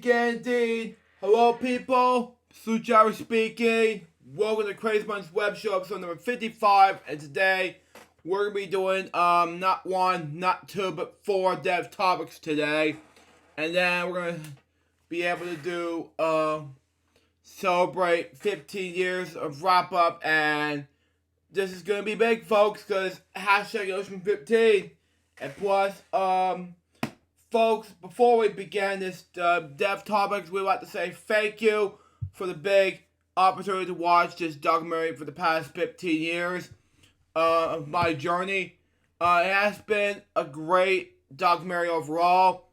begin indeed. Hello people, Stuart Bevin speaking. Welcome to TheCrazyBunch's WebShow episode number 55. And today, we're going to be doing, not one, not two, but 4 dev topics today. And then we're going to be able to do, celebrate 15 years of wrap up. And this is going to be big, folks, because hashtag Ocean 15. And plus, folks, before we begin this dev topics, we'd like to say thank you for the big opportunity to watch this documentary for the past 15 years of my journey. It has been a great documentary overall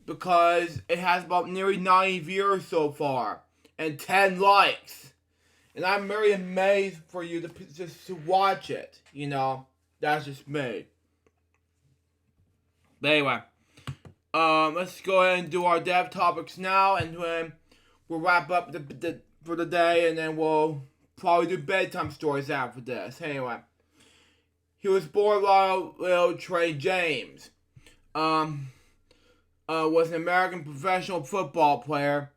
because it has about nearly 90 viewers so far and 10 likes. And I'm very amazed for you to watch it. You know, that's just me. But anyway, let's go ahead and do our dev topics now, and then we'll wrap up for the day, and then we'll probably do bedtime stories after this. Anyway, he was born Little Trey James. Was an American professional football player,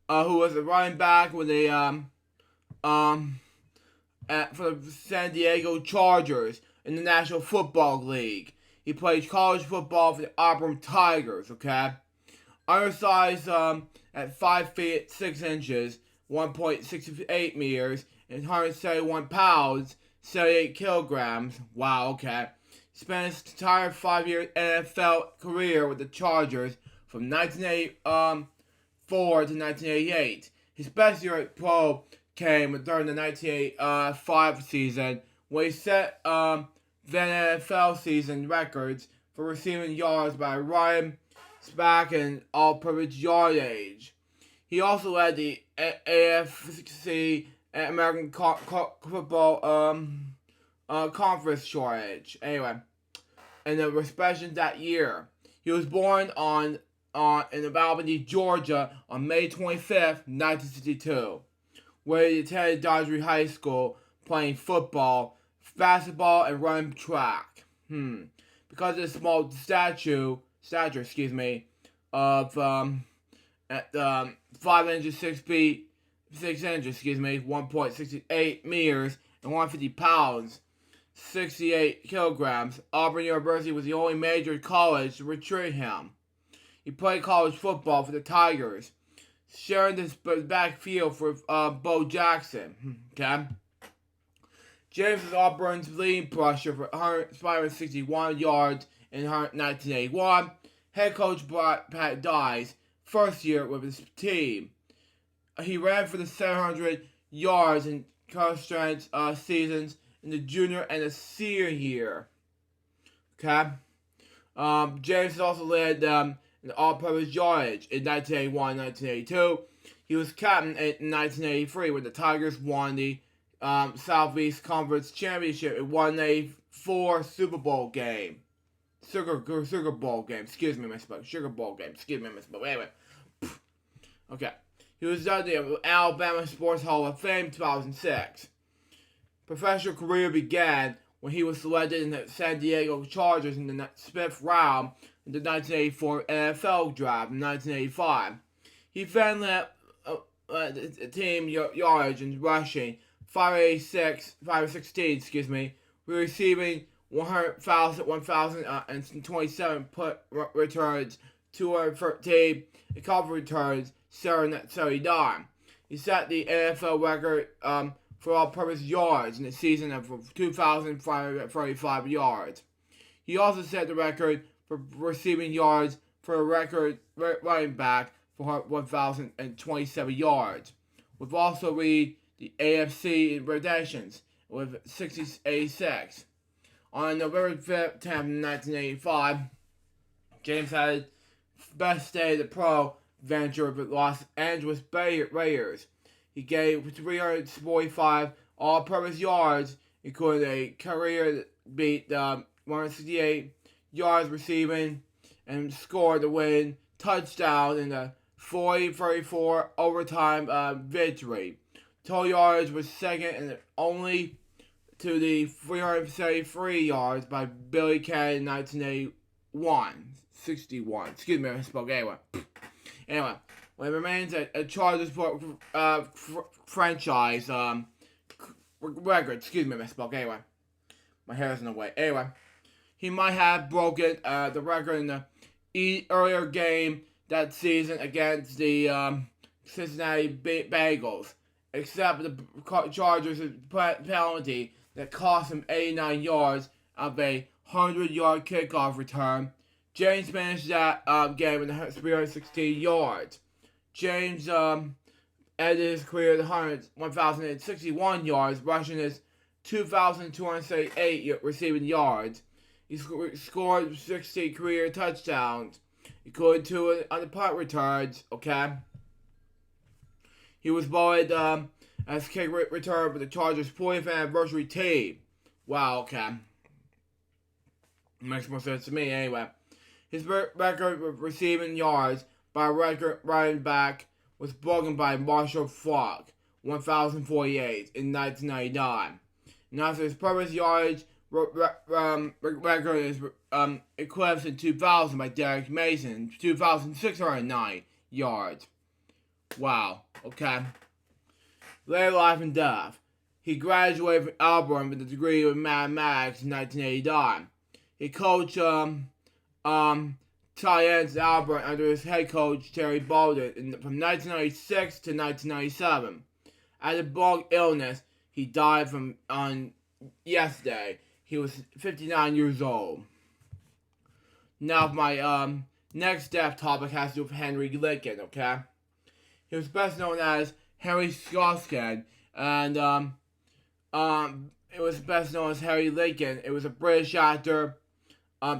who was a running back with for the San Diego Chargers in the National Football League. He played college football for the Auburn Tigers, okay? Undersized at 5 feet 6 inches, 1.68 meters, and 171 pounds, 78 kilograms. Wow, okay. Spent his entire 5-year NFL career with the Chargers from 1984 to 1988. His best year at pro came during the 1985 season, when he set then NFL season records for receiving yards by Ryan Spack and all-purpose yardage. He also led the AFC American Football Conference shortage. Anyway, in the expansion that year, he was born in Albany, Georgia, on May 25th, 1962, where he attended Dodgery High School, playing football, basketball, and running track. Because of his small stature, of 5 inches 6 feet 6 inches, 1.68 meters, and 150 pounds, 68 kilograms. Auburn University was the only major college to recruit him. He played college football for the Tigers, sharing this backfield for Bo Jackson. Okay. James was Auburn's leading rusher for 561 yards in 1981. Head coach Pat Dye's first year with his team. He ran for the 700 yards in constrained seasons in the junior and the senior year. Okay. James also led in all-purpose yardage in 1981 and 1982. He was captain in 1983 when the Tigers won the Southeast Conference Championship in 184 Sugar Bowl game. Sugar Bowl game. Excuse me, misspoke. Sugar Bowl game. Excuse me, misspoke. Anyway. Okay. He was at the Alabama Sports Hall of Fame 2006. Professional career began when he was selected in the San Diego Chargers in the 5th round in the 1984 NFL Draft in 1985. He then led the team yardage and rushing 516, receiving 1,027 punt returns, 213 cover returns, 79. He set the NFL record for all-purpose yards in the season of 2,535 yards. He also set the record for receiving yards for a record running back for 1,027 yards. We've also read the AFC in rotations with 66. On November 5th, 1985, James had best day of the pro venture with the Los Angeles Raiders. He gave 345 all-purpose yards, including a career beat 168 yards receiving, and scored the win touchdown in the 40-34 overtime victory. Total yards was second and only to the 373 yards by Billy Cannon in 1981. 61. Excuse me, I spoke. Anyway, Well, it remains a Chargers franchise record. Excuse me, misspoke. Anyway, my hair is in the way. Anyway, he might have broken the record in the earlier game that season against the Cincinnati Bengals, except the Chargers' penalty that cost him 89 yards of a 100-yard kickoff return. James finished that game with 316 yards. James ended his career at 1,061 yards, rushing his 2,278 receiving yards. He scored 60 career touchdowns, including 2 on the punt returns. Okay. He was voted as kick return for the Chargers' 40th anniversary team. Wow. Okay. Makes more sense to me. Anyway, his record of receiving yards by a record running back was broken by Marshall Faulk, 1,048 in 1999. Now, his perfect yardage record is eclipsed in 2000 by Derek Mason, 2,609 yards. Wow. Okay. Later life and death. He graduated from Auburn with a degree in mathematics in 1989. He coached tight ends at Auburn under his head coach Terry Bolden from 1996 to 1997. At a bug illness, he died on yesterday. He was 59 years old. Now, my next death topic has to do with Henry Lincoln. Okay, he was best known as Henry Scotskin, and it was best known as Harry Lincoln. It was a British actor,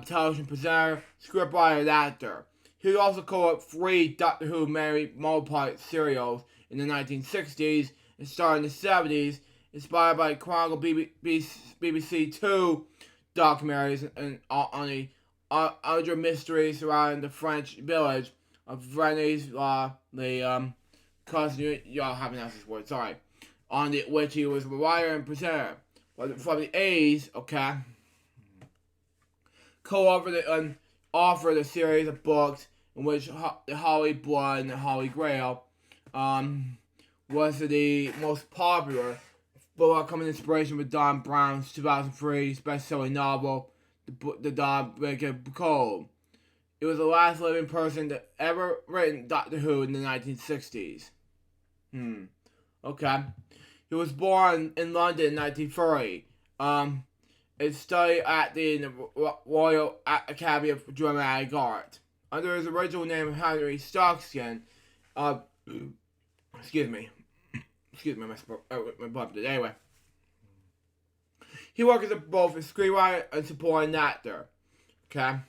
television presenter, scriptwriter, and actor. He would also co-op 3 Doctor Who multi-part serials in the 1960s and starred in the 70s, inspired by Chronicle BBC 2 documentaries and on the other mysteries surrounding the French village of Venice, y'all haven't asked this word, sorry, on which he was a writer and presenter. From the 80s, okay, offered a series of books in which the Holy Blood and the Holy Grail was the most popular, but coming inspiration with Don Brown's 2003 best-selling novel, The Don Wicked Code. It was the last living person that ever written Doctor Who in the 1960s. Okay. He was born in London in 1930. He studied at the Royal Academy of Dramatic Art. Under his original name of Henry Stockskin, excuse me, my bumped it. Anyway, he worked as both a screenwriter and supporting actor. Okay,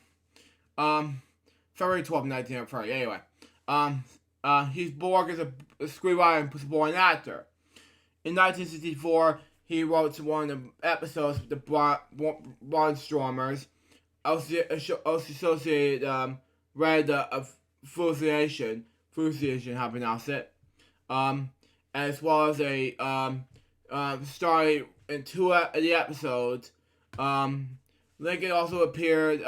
February 12, 1930. Anyway, he's worked as a screenwriter and supporting actor. In 1964, he wrote one of the episodes of the Barnstormers, associated Red of Fusilation, how to pronounce it, as well as a starring in 2 of the episodes. Lincoln also appeared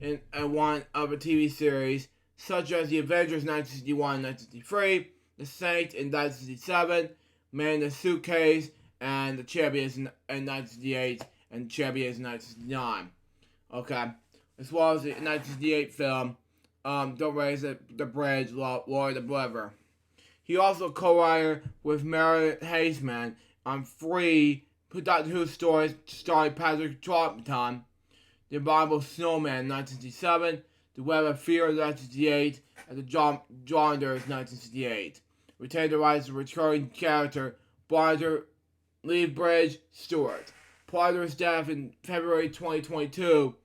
in one of a TV series, such as The Avengers 1961 and 1963, The Saint in 1967, Man in the Suitcase, and The Champions in 1968, and Champions in 1969. Okay. As well as the 1968 film, Don't Raise the Bridge, Lord the Believer. He also co-wrote with Mary Haseman on 3 Doctor Who stories starring Patrick Troughton: The Abominable Snowman in 1967, The Web of Fear in 1968, and The Jaunders in 1968. Retained the rights to recurring character Barter Leebridge Stewart. Prior to his death in February 2022,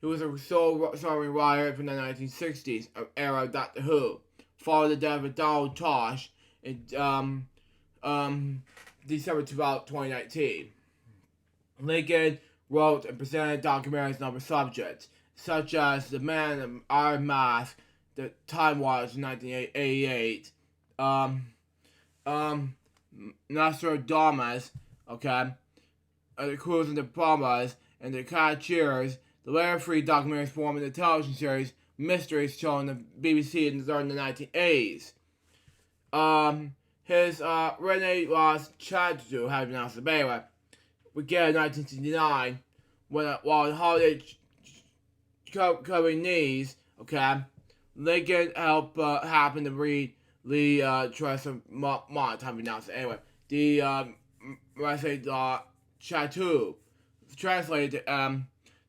he was a sole starring writer from the 1960s era of Doctor Who, following the death of Donald Tosh in December 2019. Lincoln wrote and presented documentaries on other subjects, such as The Man in the Iron Mask, The Time Watch in 1988, Nostradamus, okay, The Cruise and the Bombers, and The Catchers. The later 3 documentaries forming the television series Mysteries shown on the BBC during the 1980s. his Renaissance chapter had been announced in Baylor. We get in 1969 while holiday covering knees, okay, Lincoln helped happen to read Lee Tressa Mott time announced anyway. The Chateau translated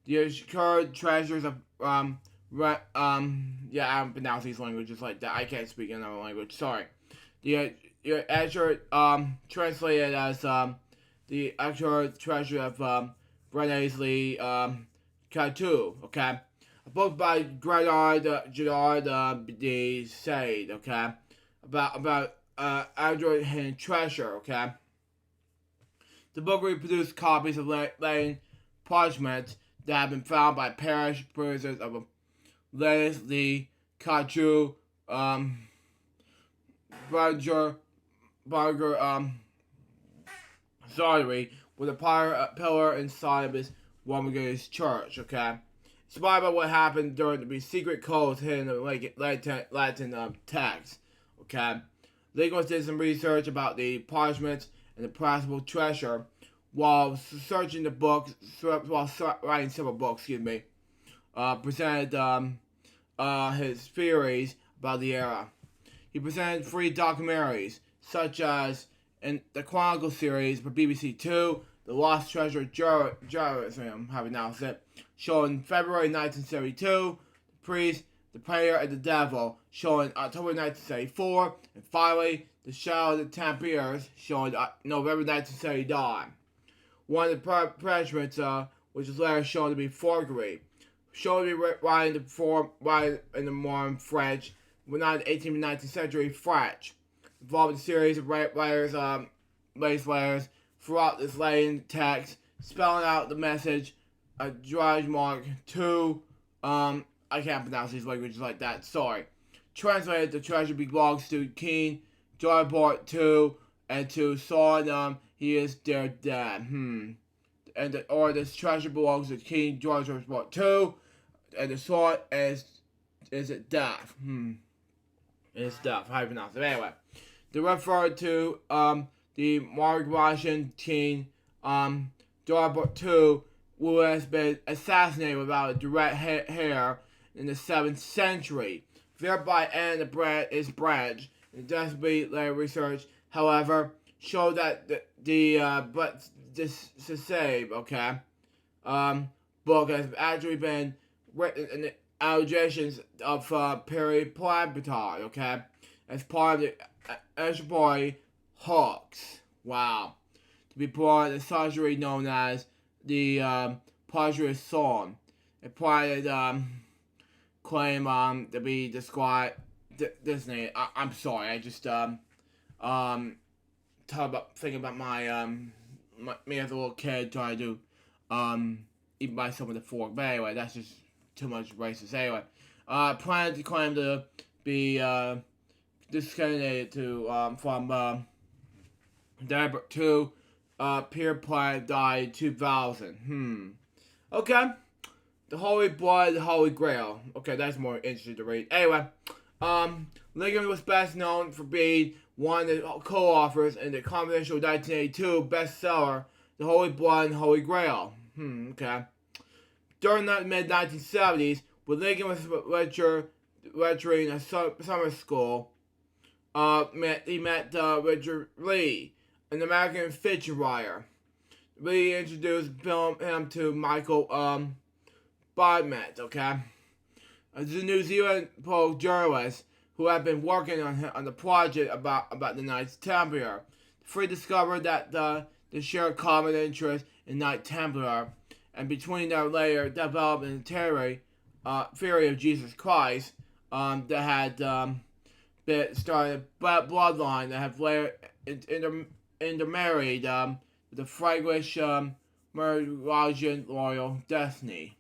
the assured treasures of yeah, I'm pronouncing these languages like that. I can't speak another language. Sorry. The assured translated as the assured treasure of Brené's Lee Chateau. Okay, a book by Gerard de Sade. Okay, about Android hidden treasure. Okay. The book reproduced copies of Latin parchments that have been found by parish prisoners of Leslie Kachu, Barger, Sorry, with a pillar inside of his Roman church, okay? Inspired by what happened during the secret codes hidden in the Latin text, okay? Linguists did some research about the parchments and the possible treasure while searching the books, while writing several books, presented his theories about the era. He presented 3 documentaries, such as in the Chronicle series for BBC Two, The Lost Treasure of Jerusalem, have announced it, showing February 1972, The Priest, The Prayer, and the Devil, showing October 1974, and finally, The Shadow of the Templars, showing November 1979. One of the parchments, which was later shown to be forgery, shown to be writing in the modern French, but not in the 18th and 19th century French, involving a series of lace layers throughout this Latin text, spelling out the message, George Mark 2, I can't pronounce these languages like that, sorry. Translated, the treasure belongs to King George Mark 2, and to Solomon, he is their dad. Or this treasure belongs to King George Mark 2, and the sword is it death? It's death. How do you pronounce it? Anyway, they refer to the Margravian King George II, who has been assassinated without a direct heir in the 7th century, thereby ending his branch. And Desperately later research, however, showed that book has actually been written in the allegations of periplabitard, okay, as part of the Ashbury hoax. Wow. To be part of the surgery known as the Padre Song. It probably claim to be described Disney. I'm sorry, I just thinking about my me as a little kid trying to eat myself with a fork. But anyway, that's just too much racist. Anyway, plan to claim to be discriminated to from December 2. Peer Plan died in 2000. Okay. The Holy Blood, the Holy Grail. Okay, that's more interesting to read. Anyway, Lincoln was best known for being one of the co-authors in the controversial 1982 bestseller, The Holy Blood and Holy Grail. Okay. During the mid-1970s, when Lincoln was lecturing at summer school, he met Richard Lee, an American fiction writer. Lee introduced him to Michael Bodmet, okay? As a New Zealand journalist who had been working on the project about the Knights Templar. The three discovered that they shared common interest in Knight Templar, and between them later developed an theory of Jesus Christ that had been started bloodline that have later intermarried with the Frankish Merlian royal destiny.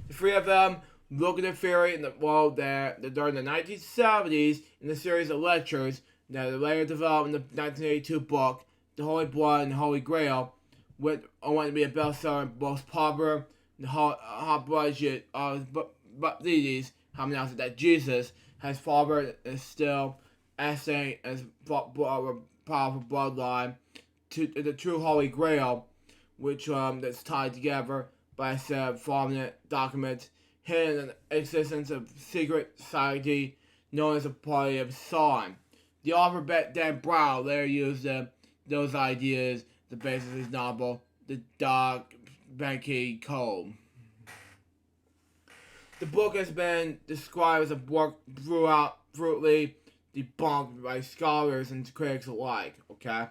The three of them look at the theory in the world that during the 1970s in a series of lectures that they later developed in the 1982 book, The Holy Blood and the Holy Grail, which went to be a bestseller, most popular, the hot budget but these have announced that Jesus has fathered and is still essay as powerful bloodline to the true Holy Grail, which that's tied together by a set of prominent documents hidden the existence of secret society known as the Party of Sodom. The author Dan Brown later used those ideas the basis of his novel, The Da Vinci Code. The book has been described as a work brutally debunked by scholars and critics alike. Okay.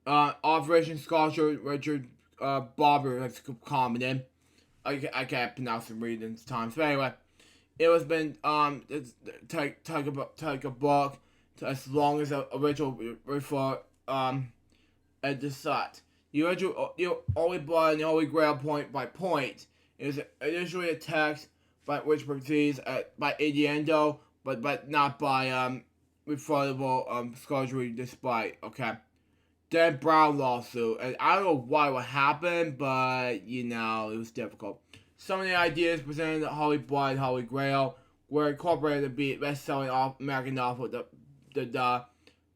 Operation Scholar Richard Barber has commented. I can't pronounce and read in times, but anyway, it was been take a book to as long as the original refer at the site. The original Holy Blood and the Holy Grail point by point is initially a text by which proceeds by innuendo, but not by refuttable scholarly despite. Okay. Dan Brown lawsuit, and I don't know why what happened, but it was difficult. Some of the ideas presented in the Holy Blood and Holy Grail were incorporated to be best-selling American novel, the Da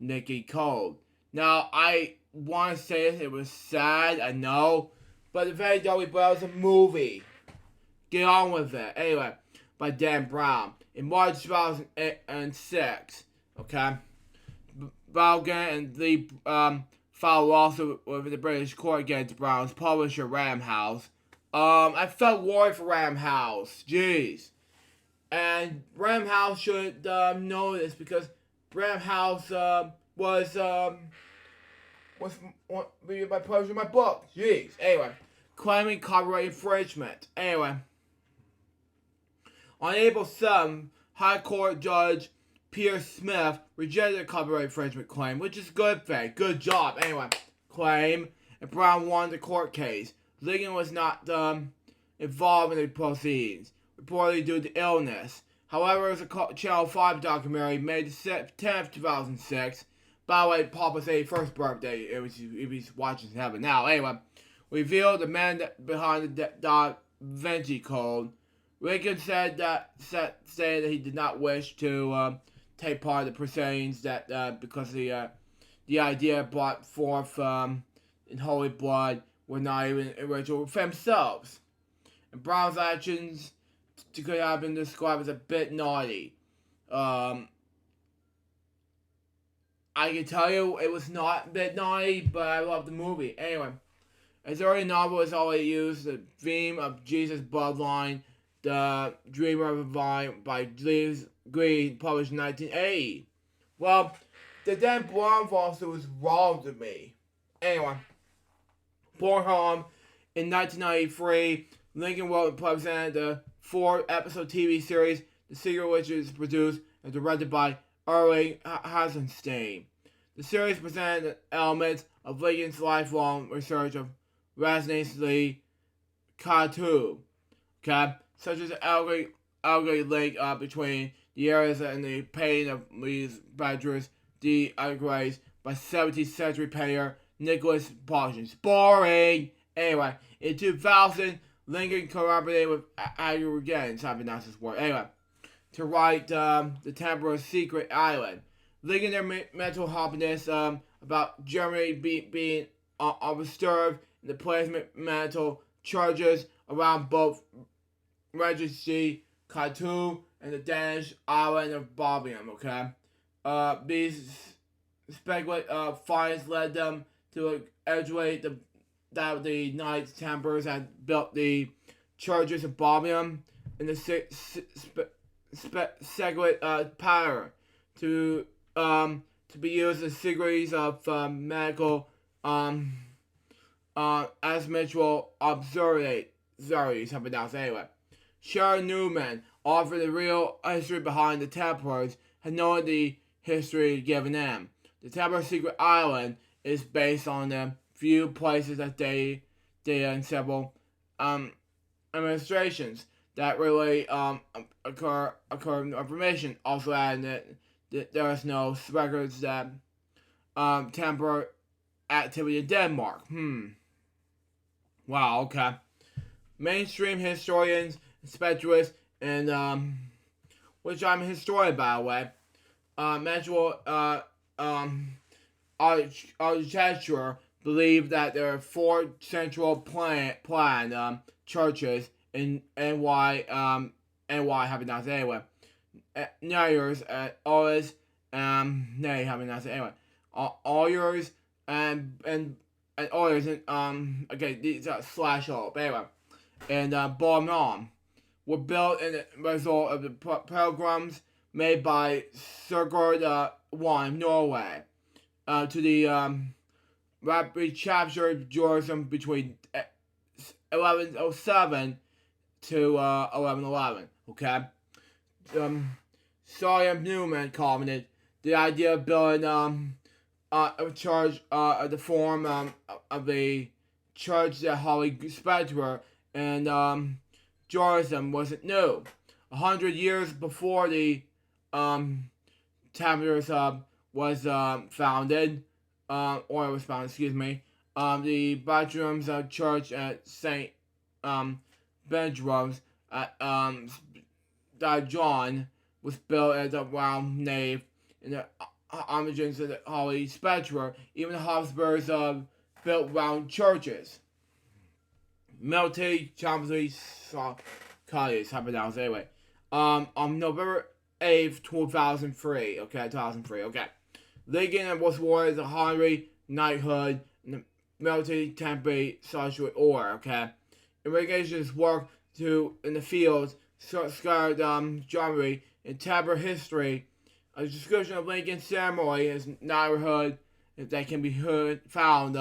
Vinci Code. Now, I want to say it was sad, I know, but the very Holy Blood was a movie. Get on with it. Anyway, by Dan Brown in March 2006. Okay, Vaughan and Lee filed a lawsuit with the British court against Brown's publisher, Random House. I felt worried for Random House. Jeez. And Random House should know this because Random House was reviewed by publishing my book. Jeez. Anyway, claiming copyright infringement. Anyway, on April 7th, High Court Judge Peter Smith rejected the copyright infringement claim, which is a good thing. Good job. Anyway, claim, and Brown won the court case. Ligon was not involved in the proceedings, reportedly due to illness. However, it was a Channel 5 documentary made 10th, 2006. By the way, Papa's 81st birthday, if he's watching heaven now. Anyway, revealed the man behind the Da Vinci Code. Lincoln said that he did not wish to take part in the proceedings because the idea brought forth in Holy Blood were not even original for themselves. And Brown's actions could have been described as a bit naughty. I can tell you it was not a bit naughty, but I love the movie. Anyway, as early novel has already used the theme of Jesus' bloodline, The Dreamer of the Vine by James Green, published in 1980. Well, the Dan Brown lawsuit was wrong to me. Anyway, born home in 1993, Lincoln wrote and presented the 4-episode TV series, The Secret, which is produced and directed by Erling Hasenstein. The series presented elements of Lincoln's lifelong research of resonantly cartoon, such as the algorithm link between the areas and the painting of Lee's Badgers, the upgrades by 17th century painter Nicholas Parsons. Boring! Anyway, in 2000, Lincoln collaborated with Agger again, it's not pronounced this word. Anyway, to write The Temporary Secret Island. Lincoln their mental happiness about Germany being disturbed in the placement mental charges around both Regency, Khartoum, and the Danish island of Bobium, These speculative finds led them to exaggerate that the Knights Templars had built the churches of Bobium in the secret power to be used as series of medical as mutual observatories, something else. Anyway, Sharon Newman offered the real history behind the Templars, had known the history given them. The Templar Secret Island is based on the few places that they in several administrations that really occur in information. Also adding that there is no records that Templar activity in Denmark. Wow, okay. Mainstream historians specialist, and which I'm a historian, by the way. Natural architecture believed that there are four central planned churches in NY having that anyway. Nyers always nay having that anyway. All yours and others and okay these are slash all but anyway and Bornholm were built in the result of the pilgrims made by Sigurd I of Norway to the rapidly captured Jerusalem between 1107 to 1111. Okay, William Newman commented the idea of building a church of the form of the church that Holy Spectre and Jerusalem wasn't new. 100 years before the Templars was founded, or was founded, excuse me, the Baptist Church at St. Benjamin's at John was built as a round nave in the homages of the Holy Spectre. Even the Habsburgs built round churches. Military Champions College happened out anyway. On November 8th, 2003. Okay, 2003. Okay. Legion was awarded the honorary knighthood in the military temporary social order. Okay. Investigations work in the fields scattered geography and tabor history. A description of Lincoln's ceremony is knighthood that can be found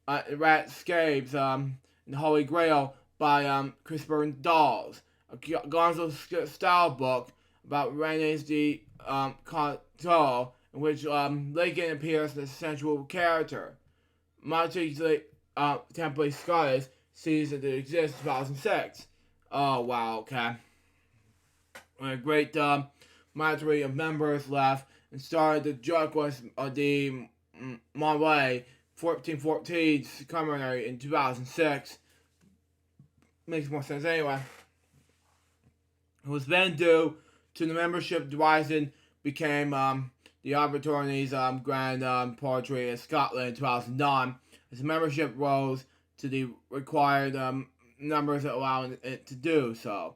Rat Scapes in the Holy Grail by Christopher Dawes. A Gonzo style book about Rene's de Control, in which Lincoln appears as a central character. Monty Temple Scholars sees that it exists in 2006. Oh wow, okay. When a great minority of members left and started the Jacques de Montlay 1414 commemorary in 2006. Makes more sense anyway. It was then due to the membership rising became the Opportunities Grand Poetry in Scotland in 2009. As membership rose to the required numbers that allowed it to do so.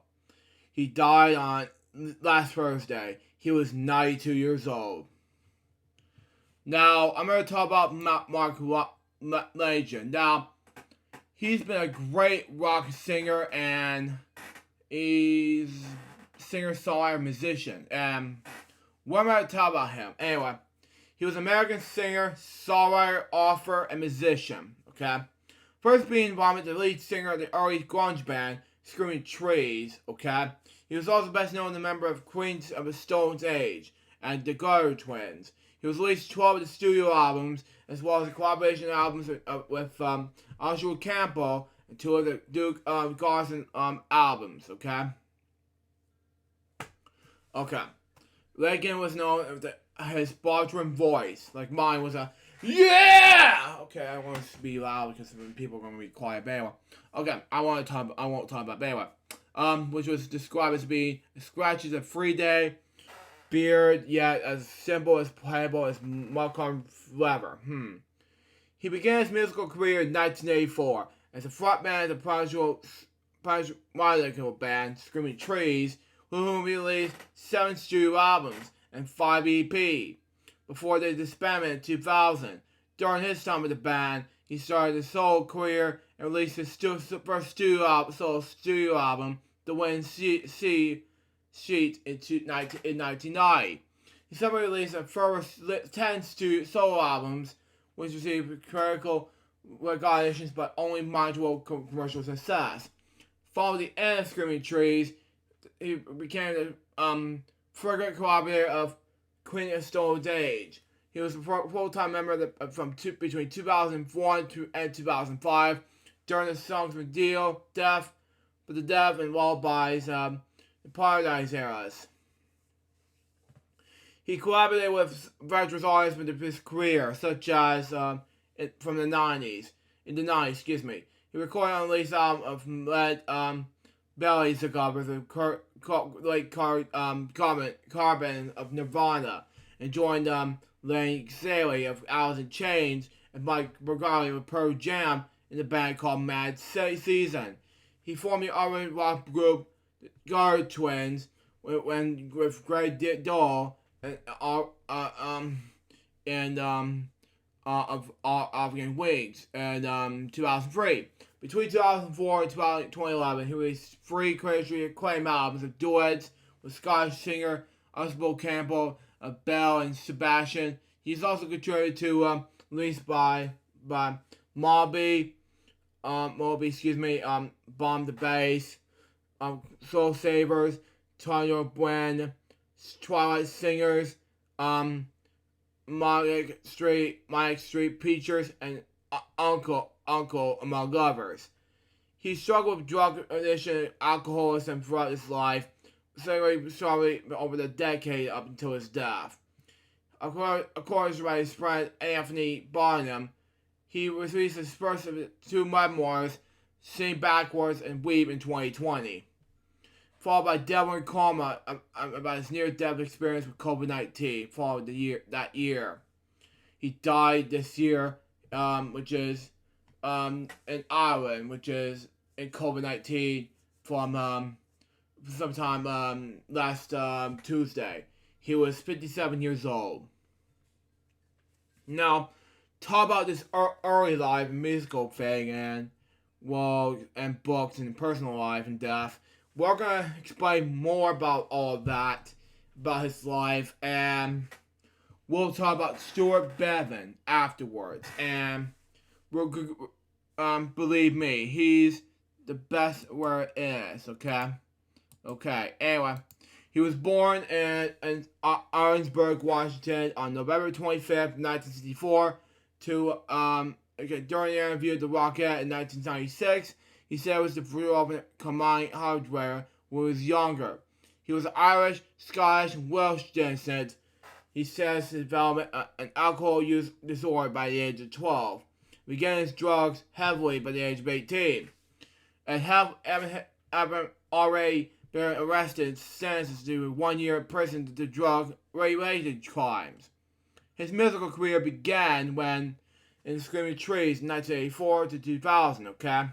He died on last Thursday. He was 92 years old. Now, I'm going to talk about Mark Legend. Now, he's been a great rock singer, and he's singer-songwriter, musician. And what am I going to talk about him? Anyway, he was an American singer, songwriter, author, and musician. Okay? First being involved with the lead singer of the early grunge band, Screaming Trees. Okay? He was also best known as a member of Queens of the Stone Age and the Gutter Twins. He was released 12 of the studio albums, as well as the collaboration albums with Oswald Campbell and 2 of the Duke Garson albums, okay? Okay. Lincoln was known for his bantering voice. Like mine was a, yeah! Okay, I want to be loud because people are going to be quiet. But anyway. Okay, I won't talk about Bayway. Which was described as being scratches a 3-day beard, yet as simple as playable as Malcolm Lever. He began his musical career in 1984 as a frontman of the molecular band Screaming Trees, whom he released 7 studio albums and 5 EP before they disbanded in 2000. During his time with the band, he started his solo career and released his first solo studio album, The Wind Sheet, in 1990. He subsequently released a first 10 solo albums, which received critical recognitions but only marginal commercial success. Following the end of Screaming Trees, he became the frequent collaborator of Queen of Stone Age. He was a full-time member between 2001 and 2005 during the songs with Deal, Death, But the Deaf, and Lullabies, the Paradise eras. He collaborated with various artists in his career, such as from the 90s. In the 90s, excuse me. He recorded on the release album of Lead Belly's covers of Carbon of Nirvana, and joined Lane Staley of Alice in Chains and Mike Burgali of Pearl Jam in the band called Mad Season. He formed the R&B rock group Guard Twins with Greg Dole of African Wings in 2003. Between 2004 and 2011, he released 3 critically acclaimed albums of duets with Scottish singer Usable Campbell, Bell, and Sebastian. He's also contributed to released by Moby, Bomb the Bass, Soul Savers, Tanya Brand, Twilight Singers, Manic Street Preachers, and Uncle, among others. He struggled with drug addiction and alcoholism throughout his life, struggled over the decade up until his death. According to his friend Anthony Barnum, he released his first of 2 memoirs, Sing Backwards and Weep, in 2020. Followed by Devil and Karma about his near-death experience with COVID-19 following that year. He died this year, which is in Ireland, which is in COVID-19 from sometime last Tuesday. He was 57 years old. Now, talk about this early life and musical thing and books and personal life and death. We're going to explain more about all of that, about his life, and we'll talk about Stuart Bevin afterwards. And believe me, he's the best where it is, okay? Okay, anyway. He was born in Orangeburg, Washington on November 25th, 1964 during the interview with The Rocket in 1996. He said it was the fruit of combined hardware when he was younger. He was Irish, Scottish, and Welsh descent. He says he developed an alcohol use disorder by the age of 12. He began his drugs heavily by the age of 18. And having already been arrested and sentenced to 1 year in prison to drug-related crimes. His musical career began when in Screaming Trees in 1984 to 2000, okay?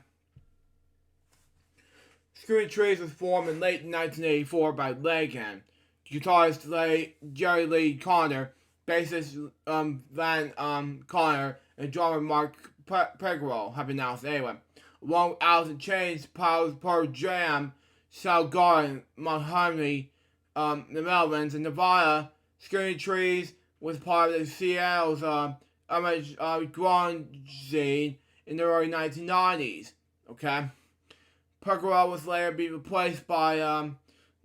Screaming Trees was formed in late 1984 by Lagan, guitarist Jerry Lee Conner, bassist Van Conner, and drummer Mark Peggerell have announced anyway. Along with Alice in Chains, Pearl Jam, Soundgarden, Montgomery, the Melvins, and Nevada, Screaming Trees was part of the Seattle's grunge scene in the early 1990s. Okay, Peggerell was later be replaced by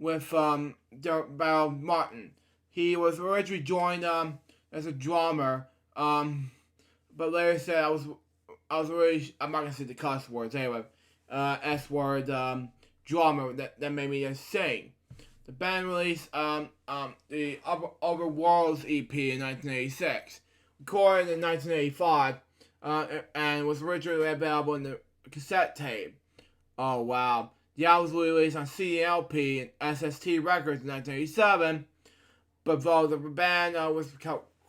Darryl Martin. He was originally joined as a drummer, but later said I was really, I'm not gonna say the cuss words anyway. S word drummer that made me just sing. The band released the Other Worlds EP in 1986, recorded in 1985, and was originally available in the cassette tape. Oh wow! The album was released on CD and LP and SST Records in 1987, but though the band was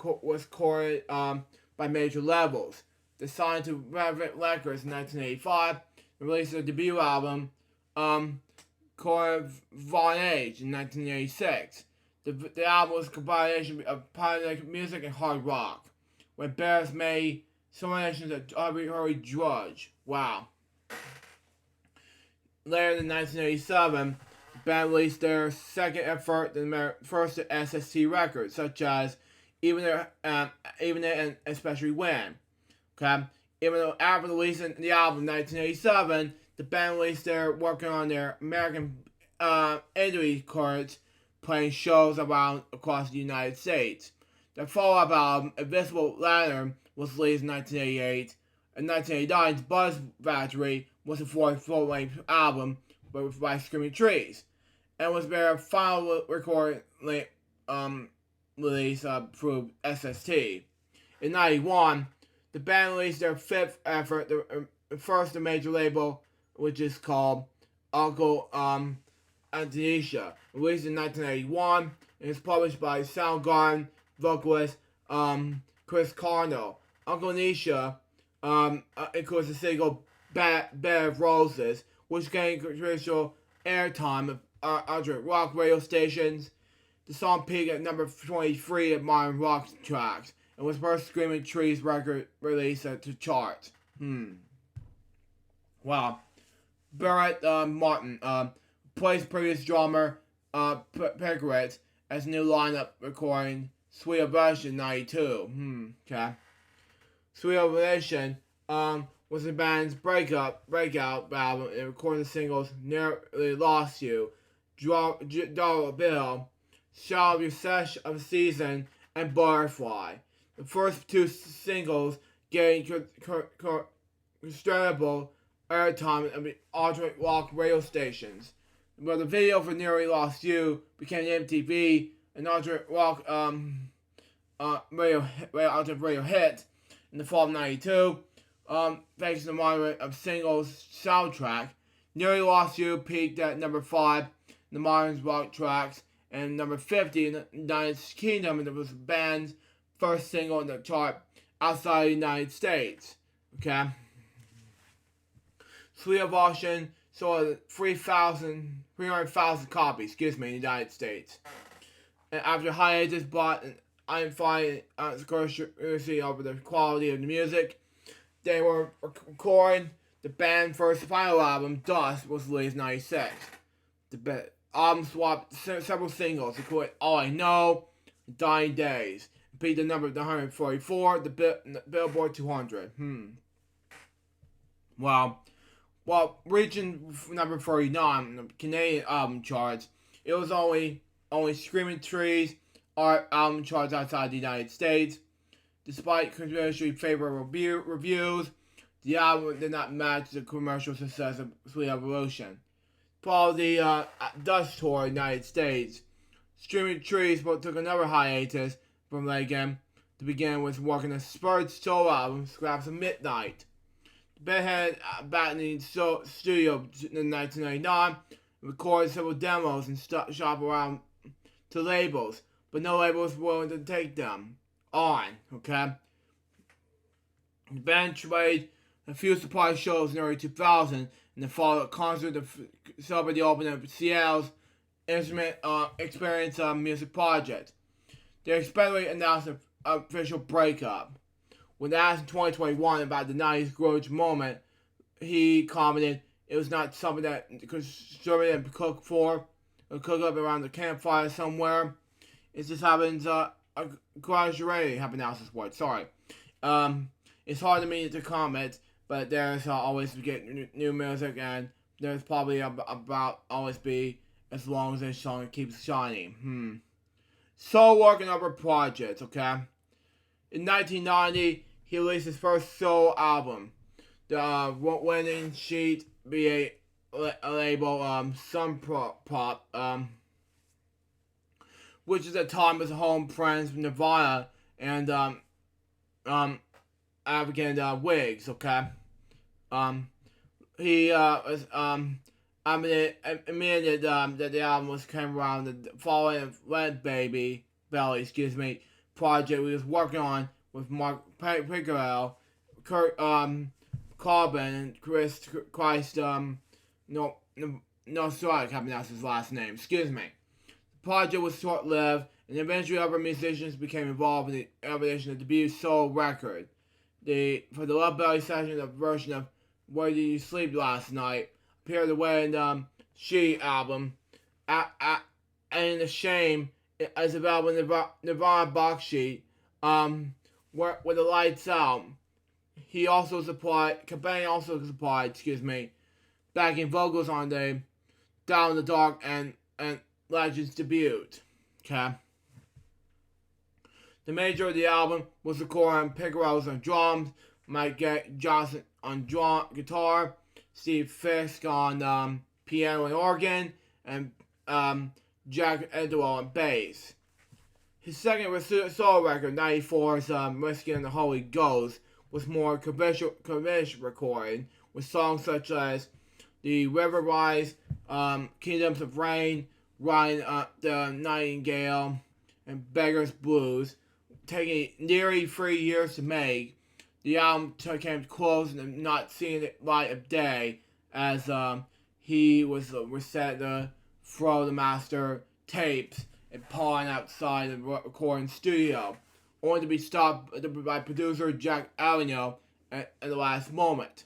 recorded by Major Levels. They signed to Relevant Records in 1985 and released their debut album, Core Von Age, in 1986. The album was a combination of pioneer music and hard rock, where Bears made summations of Hurry Drudge. Wow. Later in 1987, the band released their second effort and their first at SST Records, such as Even It and Especially When. Okay? Even though after releasing the album in 1987, the band released their working on their American indie cards, playing shows across the United States. Their follow-up album, Invisible Lantern, was released in 1988. In 1989's Buzz Factory was the fourth full-length album by Screaming Trees, and was their final recording release through SST. In 1991, the band released their fifth effort, first a major label, which is called Uncle Antanisha, released in 1981, and is published by Soundgarden vocalist Chris Cornell. Uncle Nisha includes the single Bed of Roses, which gained commercial airtime at other rock radio stations. The song peaked at number 23 of modern rock tracks, and was first Screaming Trees record release to chart. Wow. Barrett Martin replaced previous drummer Pickett as new lineup recording Sweet Aversion 92. Okay. Sweet Aversion was the band's breakout album and recorded the singles Nearly Lost You, Dollar Bill, Shout of Your Sesh of the Season, and Butterfly. The first two singles gained considerable airtime on alternate rock radio stations. But the video for Nearly Lost You became an MTV and alternate rock radio hit in the fall of '92. Thanks to the moderate of singles soundtrack, Nearly Lost You peaked at number 5 in the modern rock tracks and number 50 in the United Kingdom, and it was the band's first single in the chart outside the United States. Okay. Sweet Aversion sold 300,000 copies, in the United States. And after hiatus bought an unfine controversy over the quality of the music, they were recording the band's first final album, Dust, was released in '96. The album swapped several singles, including All I Know, Dying Days, beat the number 144, the Billboard 200. Wow. While reaching number 49 in the Canadian album charts, it was only Screaming Trees album charts outside the United States. Despite commercially favorable reviews, the album did not match the commercial success of Sweet Evolution. Following the Dust tour in the United States, Screaming Trees took another hiatus from Legan to begin with working a Spurred solo album, Scraps of Midnight. The band had back in the studio in 1999, recorded several demos and shop around to labels, but no label was willing to take them on. Okay. The band played a few surprise shows in the early 2000s, and the follow-up concert to celebrate the opening of Seattle's Instrument Experience music project. They expectedly announced an official breakup. When asked in 2021 about the 90s grunge moment, he commented, "It was not something that conservative and cook for, or cook up around the campfire somewhere. It just happens, gradually," happened to this word, sorry. It's hard to me to comment, but there's always get new music, and there's probably about always be as long as this song keeps shining. So working over projects, okay? In 1990, he released his first solo album, the winning sheet be a label, Sun Pop, which is at the time was home friends from Nirvana and African Wigs, okay? He was admitted that the album came around the following Red Belly, project we was working on with Mark Piccarello, Kurt Cobain, and Chris Christ, no, sorry, I can't pronounce his last name, The project was short-lived, and eventually other musicians became involved in the elaboration of the debut solo record. For the Love Belly session, a version of Where Did You Sleep Last Night appeared away in the She album, and The Shame as available in the Nirvana box sheet, with the lights out. Cobain also supplied, backing vocals on the Down in the Dark and Legends debut. Okay. The major of the album was recorded on Piccarello's on drums, Mike Johnson on guitar, Steve Fisk on piano and organ, and Jack Edwell on bass. His second solo record, '94's Whiskey and the Holy Ghost, was more commercial recording, with songs such as The River Rise, Kingdoms of Rain, Ryan the Nightingale, and Beggar's Blues. Taking nearly 3 years to make, the album came to close and not seeing the light of day, as he was set to throw the master tapes and pawn outside the recording studio, only to be stopped by producer Jack Avignon at the last moment.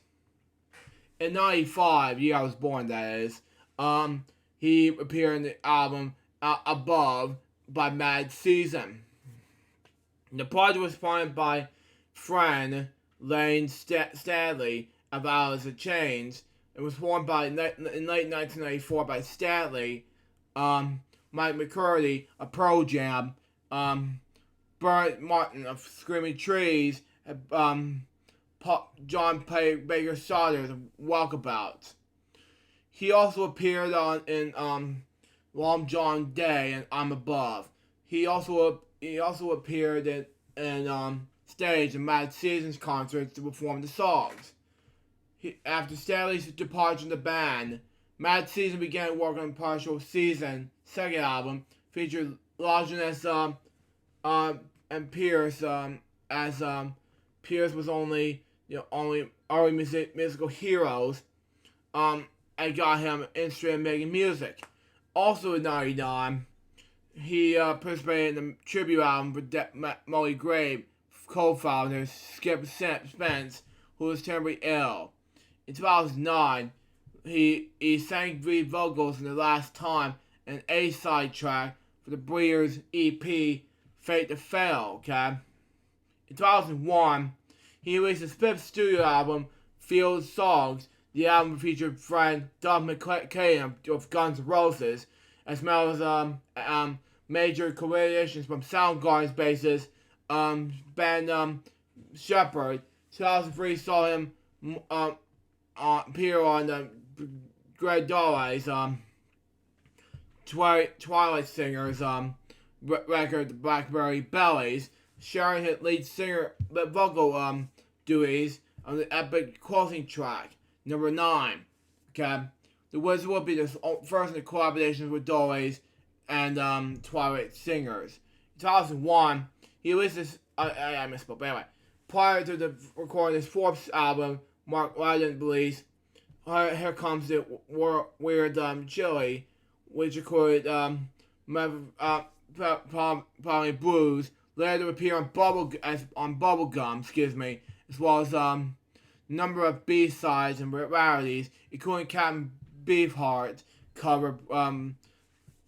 In '95, the year I was born, that is, he appeared in the album Above by Mad Season. The project was funded by friend Lane Stanley of Alice in Chains. It was formed in late 1994 by Stanley, Mike McCurdy of Pearl Jam, Burt Martin of Screaming Trees, and John Baker Saunders of Walkabouts. He also appeared in Long John Day and I'm Above. He also appeared in stage in Mad Season's concerts to perform the songs. After Stanley's departure from the band, Mad Season began working on Partial Season, second album, featured Longinus and Pierce, as Pierce was only early musical heroes, and got him interested in making music. Also in '99, he participated in the tribute album for Molly Grave co-founder Skip Spence, who was terribly ill. In 2009, he sang lead vocals in The Last Time, an A-side track for the Breeders' EP, Fate to Fail, okay? In 2001, he released his fifth studio album, Field Songs. The album featured friend Doug McKay of Guns N' Roses, as well as major collaborations from Soundgarden's bassist, Ben Shepherd. 2003 saw him appear on the Greg Dawes Twilight Singers record, The Blackberry Bellies, sharing his lead singer vocal duties on the epic closing track, number 9. Okay, the Wizard will be the first in the collaborations with Dawes and Twilight Singers. In 2001, he released this. I misspoke, but anyway. Prior to the recording his fourth album, Mark Lydon released Here Comes the Weird Chili, which recorded probably Blues, later to appear on Bubblegum, as well as a number of B-sides and rarities, including Captain Beefheart cover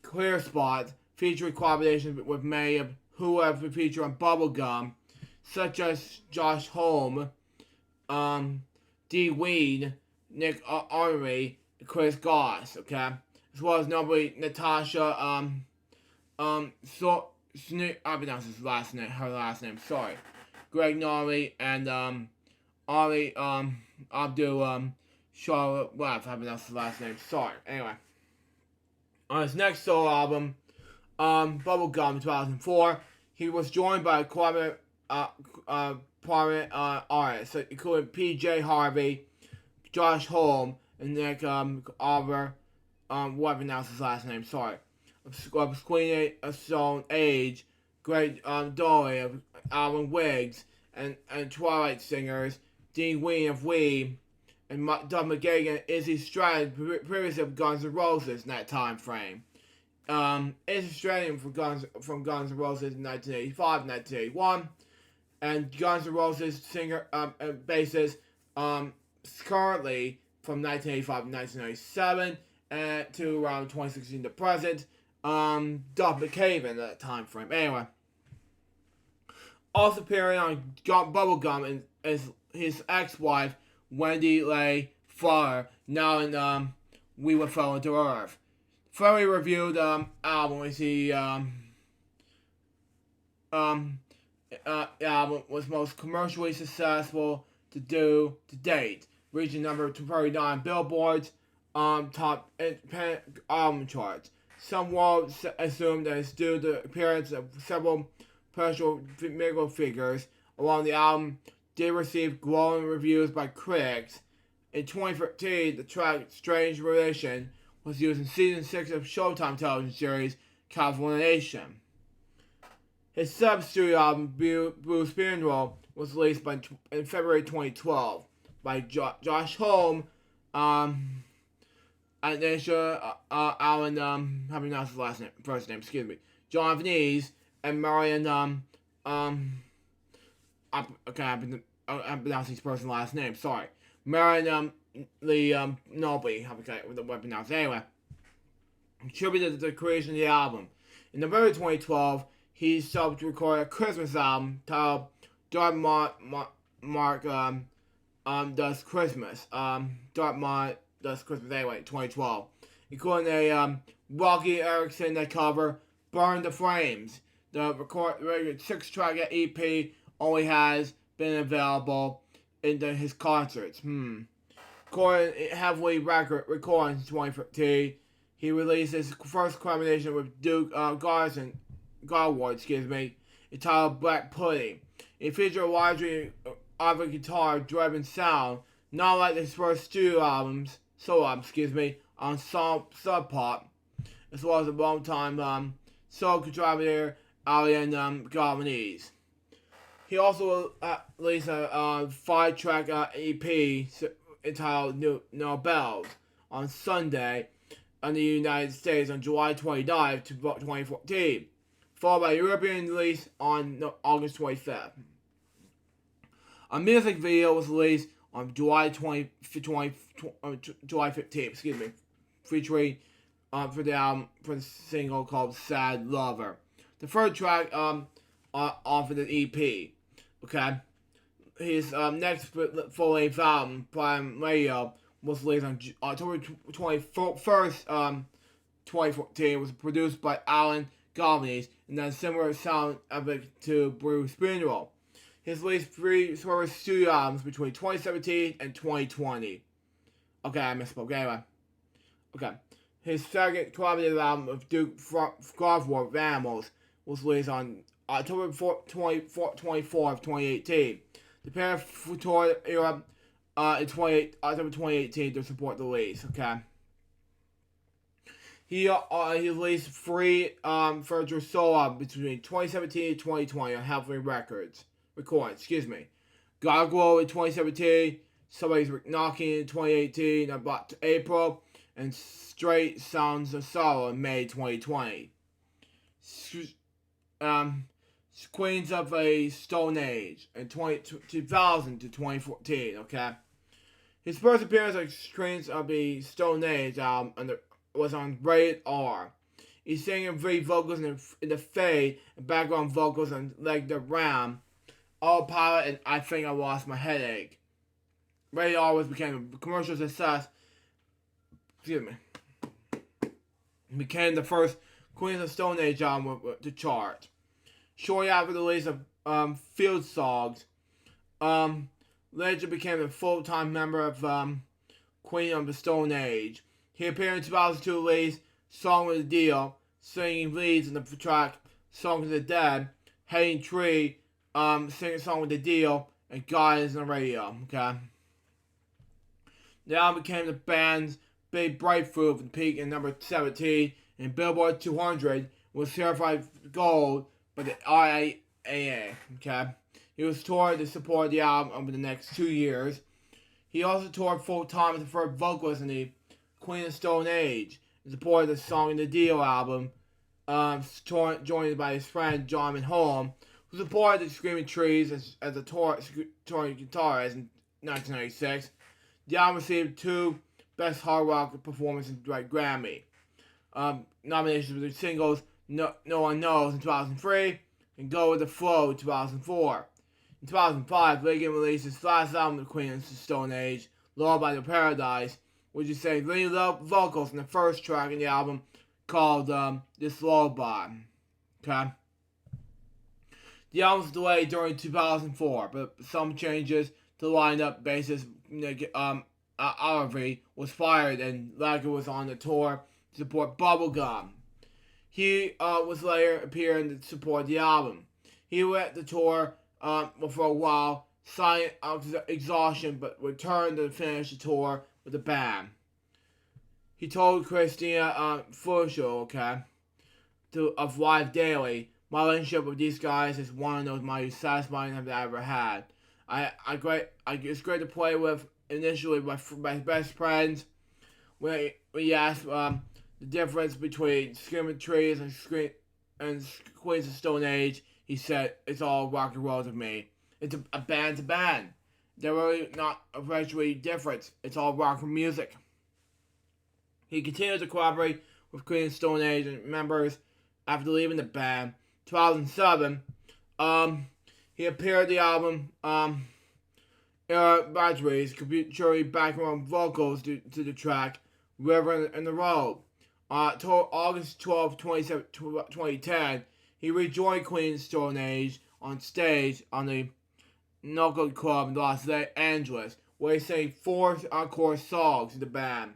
Clear Spot, featuring collaborations with many of who have been featured on Bubblegum, such as Josh Homme, Dee Ween, Nick Armory, and Chris Goss, okay? As well as nobody Natasha, I'll pronounce her last name, sorry. Greg Norrie and, Ari, Abdul, Charlotte Webb, I pronounced his last name, sorry. Anyway. On his next solo album, Bubblegum 2004, he was joined by prominent artists, including P.J. Harvey, Josh Homme, and Nick Arbor, whatever announced his last name, sorry. Of Queen of Stone Age, Greg Dolly of Alan Wiggs, and Twilight Singers, Dean Ween of Wee, and Doug McGagan, Izzy Stradlin, previously of Guns N' Roses in that time frame. Izzy Stradlin from Guns N' Roses in 1985 and 1981, and Guns N' Roses singer and bassist currently from 1985 to 1997 and to around 2016 to present, Doug McCaven at that time frame. Anyway, also appearing on Bubblegum is his ex-wife Wendy Leigh Fuller, now in We Will Fall to Earth. Fully reviewed album is the album was most commercially successful to date, reaching number 39 Billboard's top independent album charts. Some will assume that it's due to the appearance of several special musical figures along the album did receive glowing reviews by critics. In 2013, the track Strange Relation was used in Season 6 of Showtime television series Californication. His sub-studio album, Blue Funeral, was released in February 2012 by Josh Holm, Anisha Allen, how do you pronounce his first name, John Venice, and Marion, I'm pronouncing his person's last name, sorry. Marion, Nobly, how would the web pronounce it? Anyway, contributed to the creation of the album. In November 2012, he self-recorded a Christmas album titled Dark Mark Does Christmas. Dark Mark Does Christmas, anyway, 2012. Including a Rocky Erickson cover, Burn the Frames. The recorded 6-track EP only has been available in his concerts. Recorded heavily recordings in 2015. He released his first collaboration with Duke Garward, entitled Black Pudding. It featured a largely guitar-driven sound, not like his first solo album, on Sub Pop, as well as a long-time solo contributor, Alien Galvanese. He also released a 5-track EP entitled No Bells on Sunday in the United States on July 29th, 2014, followed by a European release on August 25th. A music video was released on July 15th, featuring for the single called Sad Lover. The third track off of the EP. Okay. His next full-length album, Prime Radio, was released on October 21st, 2014. It was produced by Alan Galvanese, and then similar sound epic to Bruce Funeral. He's released 3 first studio albums between 2017 and 2020. Okay, I misspoke. Anyway. Okay. His second collaborative album of Duke Garward, Animals, was released on October 24th, 2018. The pair toured Europe in October 2018 to support the release. Okay. He released 3 further solo albums between 2017 and 2020 on Healthy Recordings. Gargoyle in 2017, Somebody's Knocking in 2018, about April, and Straight Sounds of Sorrow in May 2020. Queens of a Stone Age in 2000 to 2014, okay? His first appearance on Queens of a Stone Age album was on Rated R. He sang in lead vocals in the Fade and background vocals on Leg the Ram, Autopilot, and I Think I Lost My Headache. Rated R became a commercial success. Became the first Queens of Stone Age album to chart. Shortly after the release of Field Songs, Legend became a full-time member of Queen of the Stone Age. He appeared in 2002 release Song with a Deal, singing leads in the track Song with the Dead, Hating Tree, singing Song with the Deal, and God is on the Radio. Okay. The album became the band's big breakthrough from peak in number 17 in Billboard 200, was certified gold by the IAA. Okay. He was toured to support the album over the next 2 years. He also toured full-time as the first vocalist in the Queen of Stone Age, and supported the Song in the Deal album, joined by his friend John Holm, who supported the Screaming Trees as a touring guitarist in 1996. The album received 2 Best Hard Rock Performances by Grammy nominations for the singles No One Knows in 2003 and Go With The Flow in 2004. In 2005, Reagan released his last album of Queen of the Stone Age, Lullaby to Paradise, which is saying lead vocals in the first track in the album called This Lullaby. Okay. The album was delayed during 2004, but some changes to the lineup basis. Oliver was fired and Lager was on the tour to support Bubblegum. He was later appearing to support the album. He went the tour for a while sign of exhaustion, but returned to finish the tour with the band. He told Christina Fushel, of Live Daily, "My relationship with these guys is one of those most satisfying I've ever had. It's great to play with. Initially, my best friends, when he asked the difference between Screaming Trees and Queens of Stone Age, he said, it's all rock and roll to me. It's a band to band. They're really not virtually different. It's all rock and music." He continued to collaborate with Queen of Stone Age and members after leaving the band. 2007, he appeared the album Era Batteries, contributing background vocals to the track River in the Road. August 12, 2010, he rejoined Queen of Stone Age on stage on the Knuckle Club in Los Angeles, where he sang 4 encore songs to the band.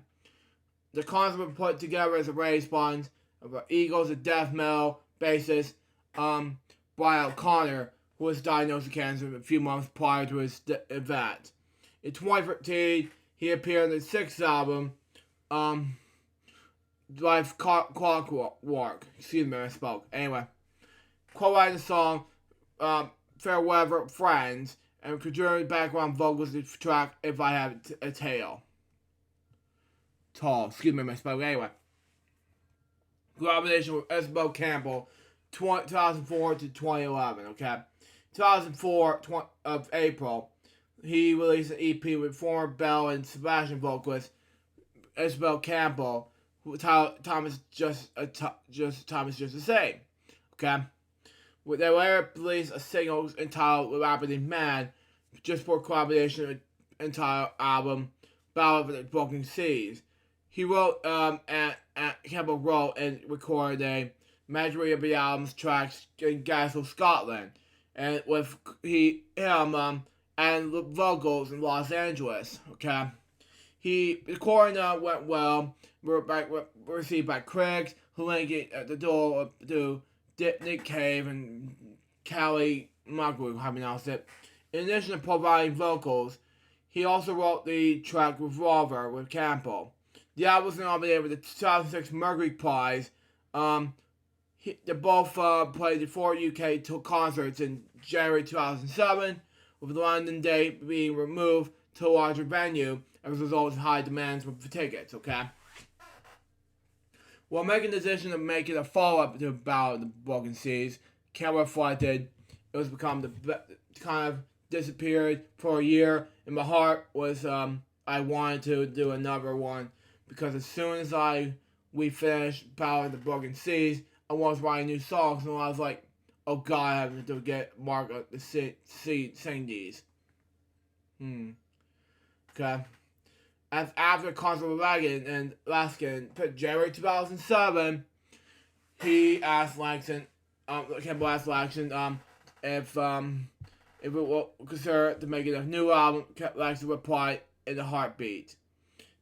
The concert was put together as a response of Eagles of death metal bassist Brian O'Connor, who was diagnosed with cancer a few months prior to his event. In 2013, he appeared in the 6th album, Life Clockwork. Excuse me, I spoke. Anyway, co-writing the song Fair Weather Friends and contributing background vocals to the track If I Have a Tail. Excuse me, I spoke. Anyway, collaboration with Isabel Campbell, 2004 to 2011. 2004 of April, he released an EP with former Bell and Sebastian vocalist Isabel Campbell, who Thomas just the same. They later released a single entitled "Rapidly Mad," just for collaboration with the entire album Ballad of the Broken Seas. He wrote, Campbell wrote and recorded a majority of the album's tracks in Glasgow, Scotland, and with him and the vocals in Los Angeles. The recording went well, received by critics, who linked it at the door to Nick Cave and Callie Mugru, how pronounced it. In addition to providing vocals, he also wrote the track Revolver with Campbell. The album was nominated for the 2006 Mercury Prize. They both played the 4 UK concerts in January 2007, with the London date being removed to a larger venue as a result of high demands for tickets. While making the decision of making a follow-up to Ballad of the Broken Seas, Campbell reflected, it was kind of disappeared for a year. In my heart was I wanted to do another one, because as soon as we finished Ballad of the Broken Seas, I was writing new songs, and I was like, oh God, I have to get Mark to sing these. As after concert with Lagan and Laskin, January 2007, he asked Campbell asked Langston, if it will consider to make it a new album. Langston replied in a heartbeat.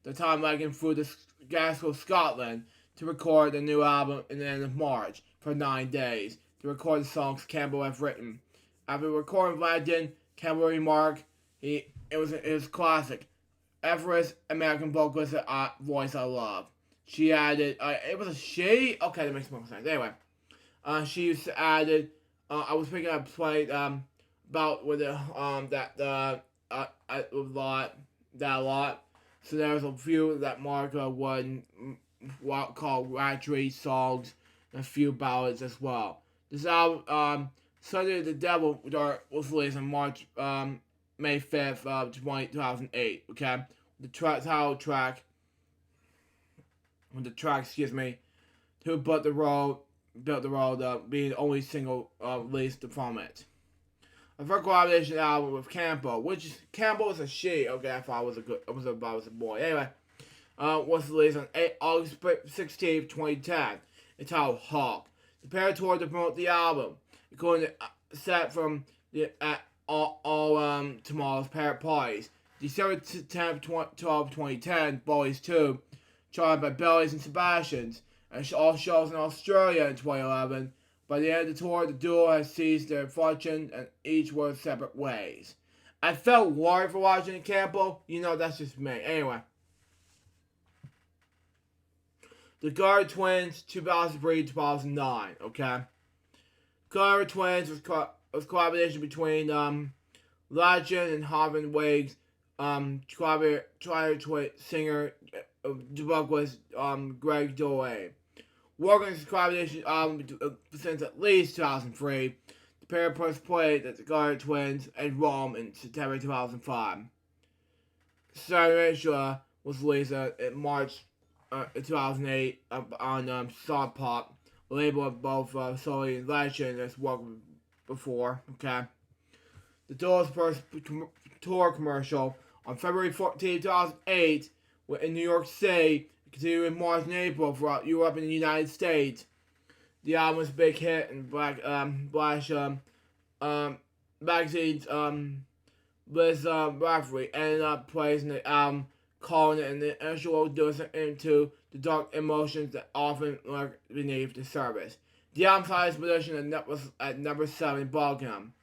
The time Lagan flew to Glasgow, Scotland, to record the new album in the end of March for 9 days to record the songs Campbell had written. After recording Lagan, Campbell remarked, it was classic. Everest American vocalist voice I love. She added, it was a she? Okay, that makes more sense. Anyway, she added, I was picking up played about with a lot. So there's a few that Mark would call Ratchery songs and a few ballads as well. This album, Sunday the Devil, was released on May 5th of 2008. The title track, Who Built the Road, being the only single released from it. A first collaboration album with Campbell, which Campbell is a she. I thought I was a boy. Anyway, was released on August 16th, 2010, entitled Hawk. The pair toured to promote the album, including the set from the all Tomorrow's Parrot Parties. December 10th, 2010, Boys 2, joined by Bellies and Sebastians, and all shows in Australia in 2011. By the end of the tour, the duo has ceased their fortune and each went separate ways. I felt worried for Washington Campbell. You know, that's just me. Anyway. The Guard Twins, 2003-2009, okay? Guard Twins was collaboration between Legend and Harvin Wake's singer, the book was Greg Dole. Working collaboration since at least 2003. The pair first played at the Guard Twins in Rome in September 2005. Sarah was released in March 2008 on Sub Pop, a label of both Sully and Legend that's worked before, okay? The Doors' first tour commercial on February 14, 2008 in New York City, continued in March and April throughout Europe and the United States. The album was a big hit and Blash magazine's Liz Rafferty ended up praising the album, calling it an initial introduction into the dark emotions that often lurk beneath the surface. The album's highest position at number 7 Balkan.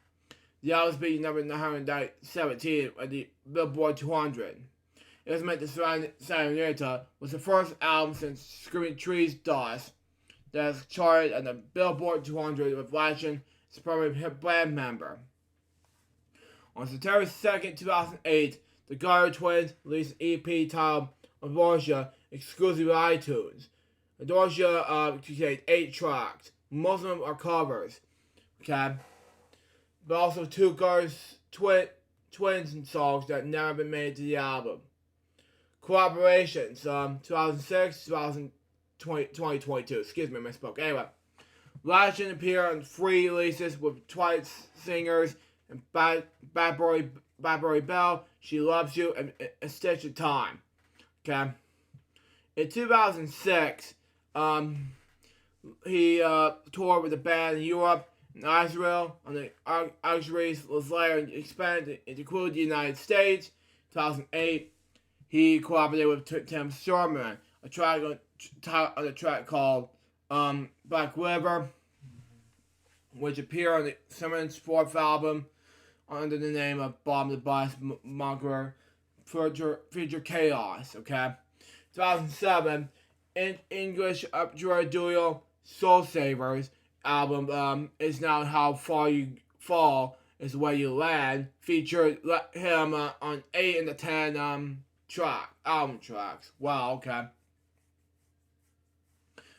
The album's beating number 917 at the Billboard 200. It was meant to Serenita was the first album since Screaming Trees Dust that has charted at the Billboard 200 with Legend as a permanent band member. On September 2nd, 2008, the Guard Twins released an EP titled Adorsha exclusively on iTunes. Adorsha contains 8 tracks. Most of them are covers, okay? But also 2 Guard Twins songs that never been made to the album. Collaborations, 2006, 2022. Excuse me, I misspoke. Anyway, Legend appeared on 3 releases with Twice singers and Bad Boy Bell, She Loves You, and A Stitch of Time. Okay. In 2006, he toured with the band in Europe and Israel. On the Israel was later expanded to include the United States. 2008, he collaborated with Tim Sherman, a track on a track called Black River, which appeared on the Simmons' 4th album under the name of Bomb the Bus Monger Future Chaos, okay? 2007, English updrive duo Soul Savers album is now How Far You Fall Is Where You Land, featured him on 8 in the 10 album tracks. Wow, okay.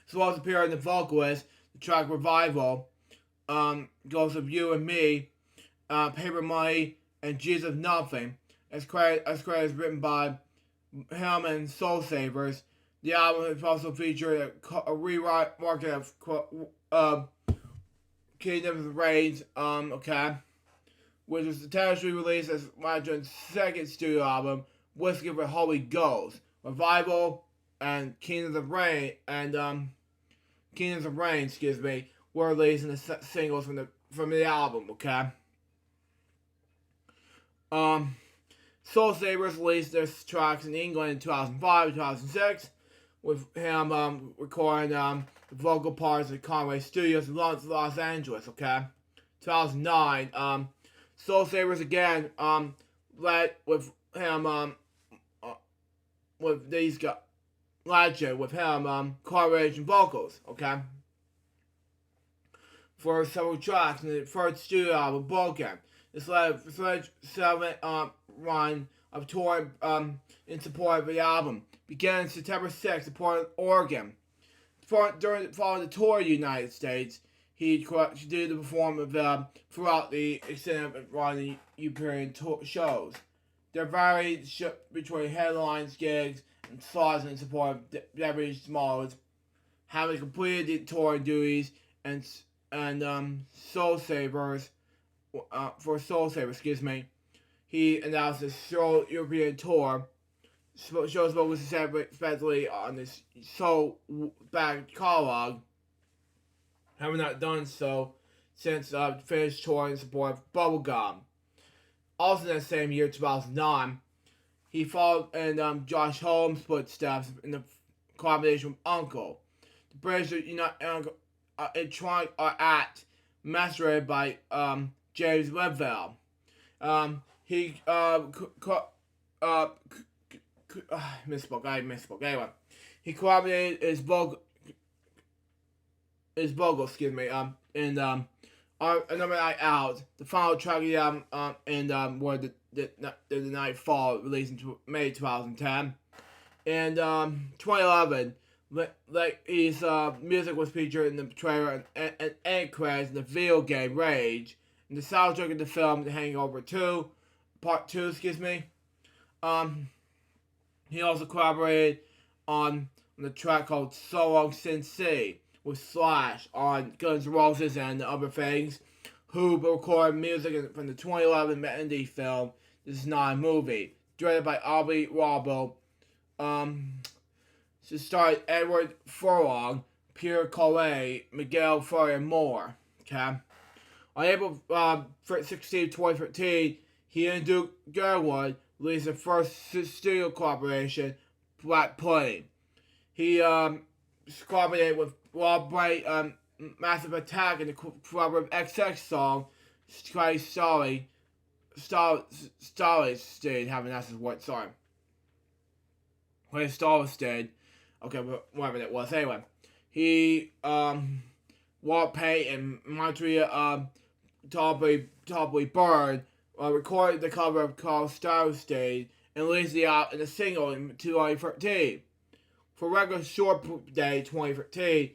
As well as appearing the vocalist, the track Revival, Ghost of You and Me, Paper Money, and Jesus Nothing, as credits written by him and Soul Savers. The album has also featured a rewrite market of Kingdom of the Reigns, okay, which was tentatively released as Legend's 2nd studio album, Whiskey for Holy Ghost. Revival and Kingdoms of Reign were released in the singles from the album, okay? Soul Savers released their tracks in England in 2005 and 2006, with him recording the vocal parts at Conway Studios in Los Angeles, okay? 2009, Soul Savers again led with him with these guys, Legend, with him collaboration vocals, okay? For several tracks in the first studio album, Broken. This led a 7 run of touring in support of the album. Began September 6th in Portland, Oregon. Following the tour of the United States, he continued to perform throughout the extended run of European shows. There varied between headlines, gigs, and slots in support of Debbie Smalls, having completed the touring duties and Soul Savers. For Soul Savers, he announced his sole European tour. Shows focused especially on this Soul back catalog, having not done so since finished touring in support of Bubblegum. Also in that same year, 2009, he followed in Josh Holmes' footsteps in the collaboration with Uncle. The British electronic art act mastered by James Webville. he misspoke. I misspoke. Anyway, he collaborated his vocals, excuse me, in Another Night Out, the final track of the album, and where the Nightfall, released in May 2010. And 2011, his music was featured in the trailer and end credits in the video game Rage, and the soundtrack of the film The Hangover 2, Part 2, excuse me. He also collaborated on the track called So Long Sin City with Slash on Guns N' Roses and Other Things, who recorded music from the 2011 indie film This Is Not a Movie, directed by Aubrey Robo. She starred Edward Furlong, Pierre Collet, Miguel Ferrer, and more. Okay. On April 16, 2013, he and Duke Gerwood released their first studio collaboration, Black Pudding. He collaborated with Rob Bright, Massive Attack, in the collaborative XX song, Starry Stayed, having that's his word, sorry. When Star stayed, okay, whatever that was. Anyway, he Walt Payne and Montreal Topley Bird recorded the cover of called Star Stayed and released it out in a single in 2013. For Record Short Day 2013,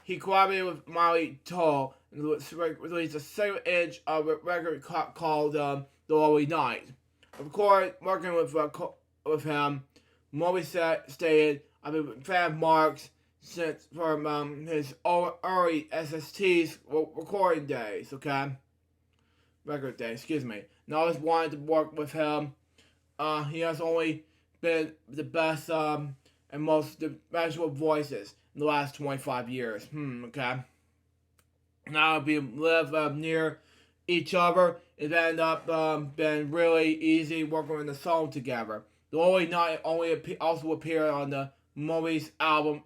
he collaborated with Molly Toll and released a single-inch record called The Lonely Night. Of course, working with him, Moby stated, I've been a fan of Mark's since from his early SST's recording days, okay? Record days, excuse me. And I always wanted to work with him. He has only been the best and most magical voices in the last 25 years. Okay. Now we live near each other. It ended up being really easy working on the song together. The Lonely Night also appeared on the Moby's album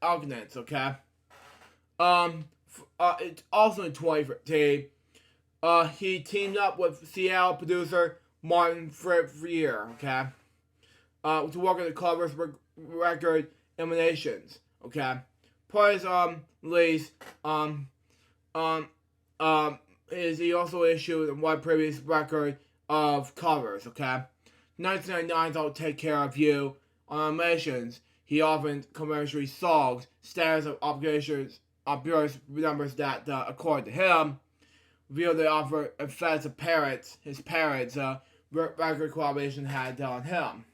Arguments, okay? It's also in 2013. He teamed up with Seattle producer Martin Freer, okay? To work on the covers record Emanations, okay? Part of his release, is he also issued one previous record of covers, okay? 1999's I'll Take Care of You. On Emanations, he often commercially songs, status of obligations, obvious numbers that, according to him, reveal the offer effects of his parents' record collaboration had on him.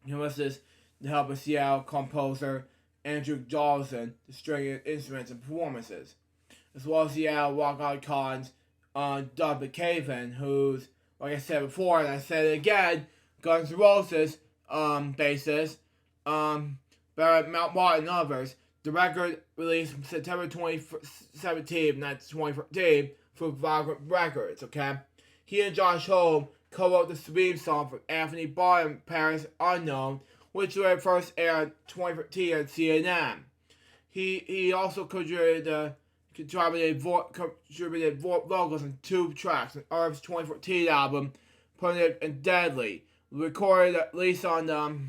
He enlisted the help of Seattle composer Andrew Johnson to string instruments and performances, as well as Seattle rock icons Doug McCaven, who's, like I said before, and I said it again, Guns N' Roses bassist, Barrett Mount Martin and others. The record released September 2017, that's 2014, for Vagrant Records, okay? He and Josh Holm co-wrote the theme song for Anthony Barr Paris Unknown, which was first aired in 2013 on CNN. He also contributed vocals on 2 tracks on Irv's 2014 album, Permanent and Deadly, recorded September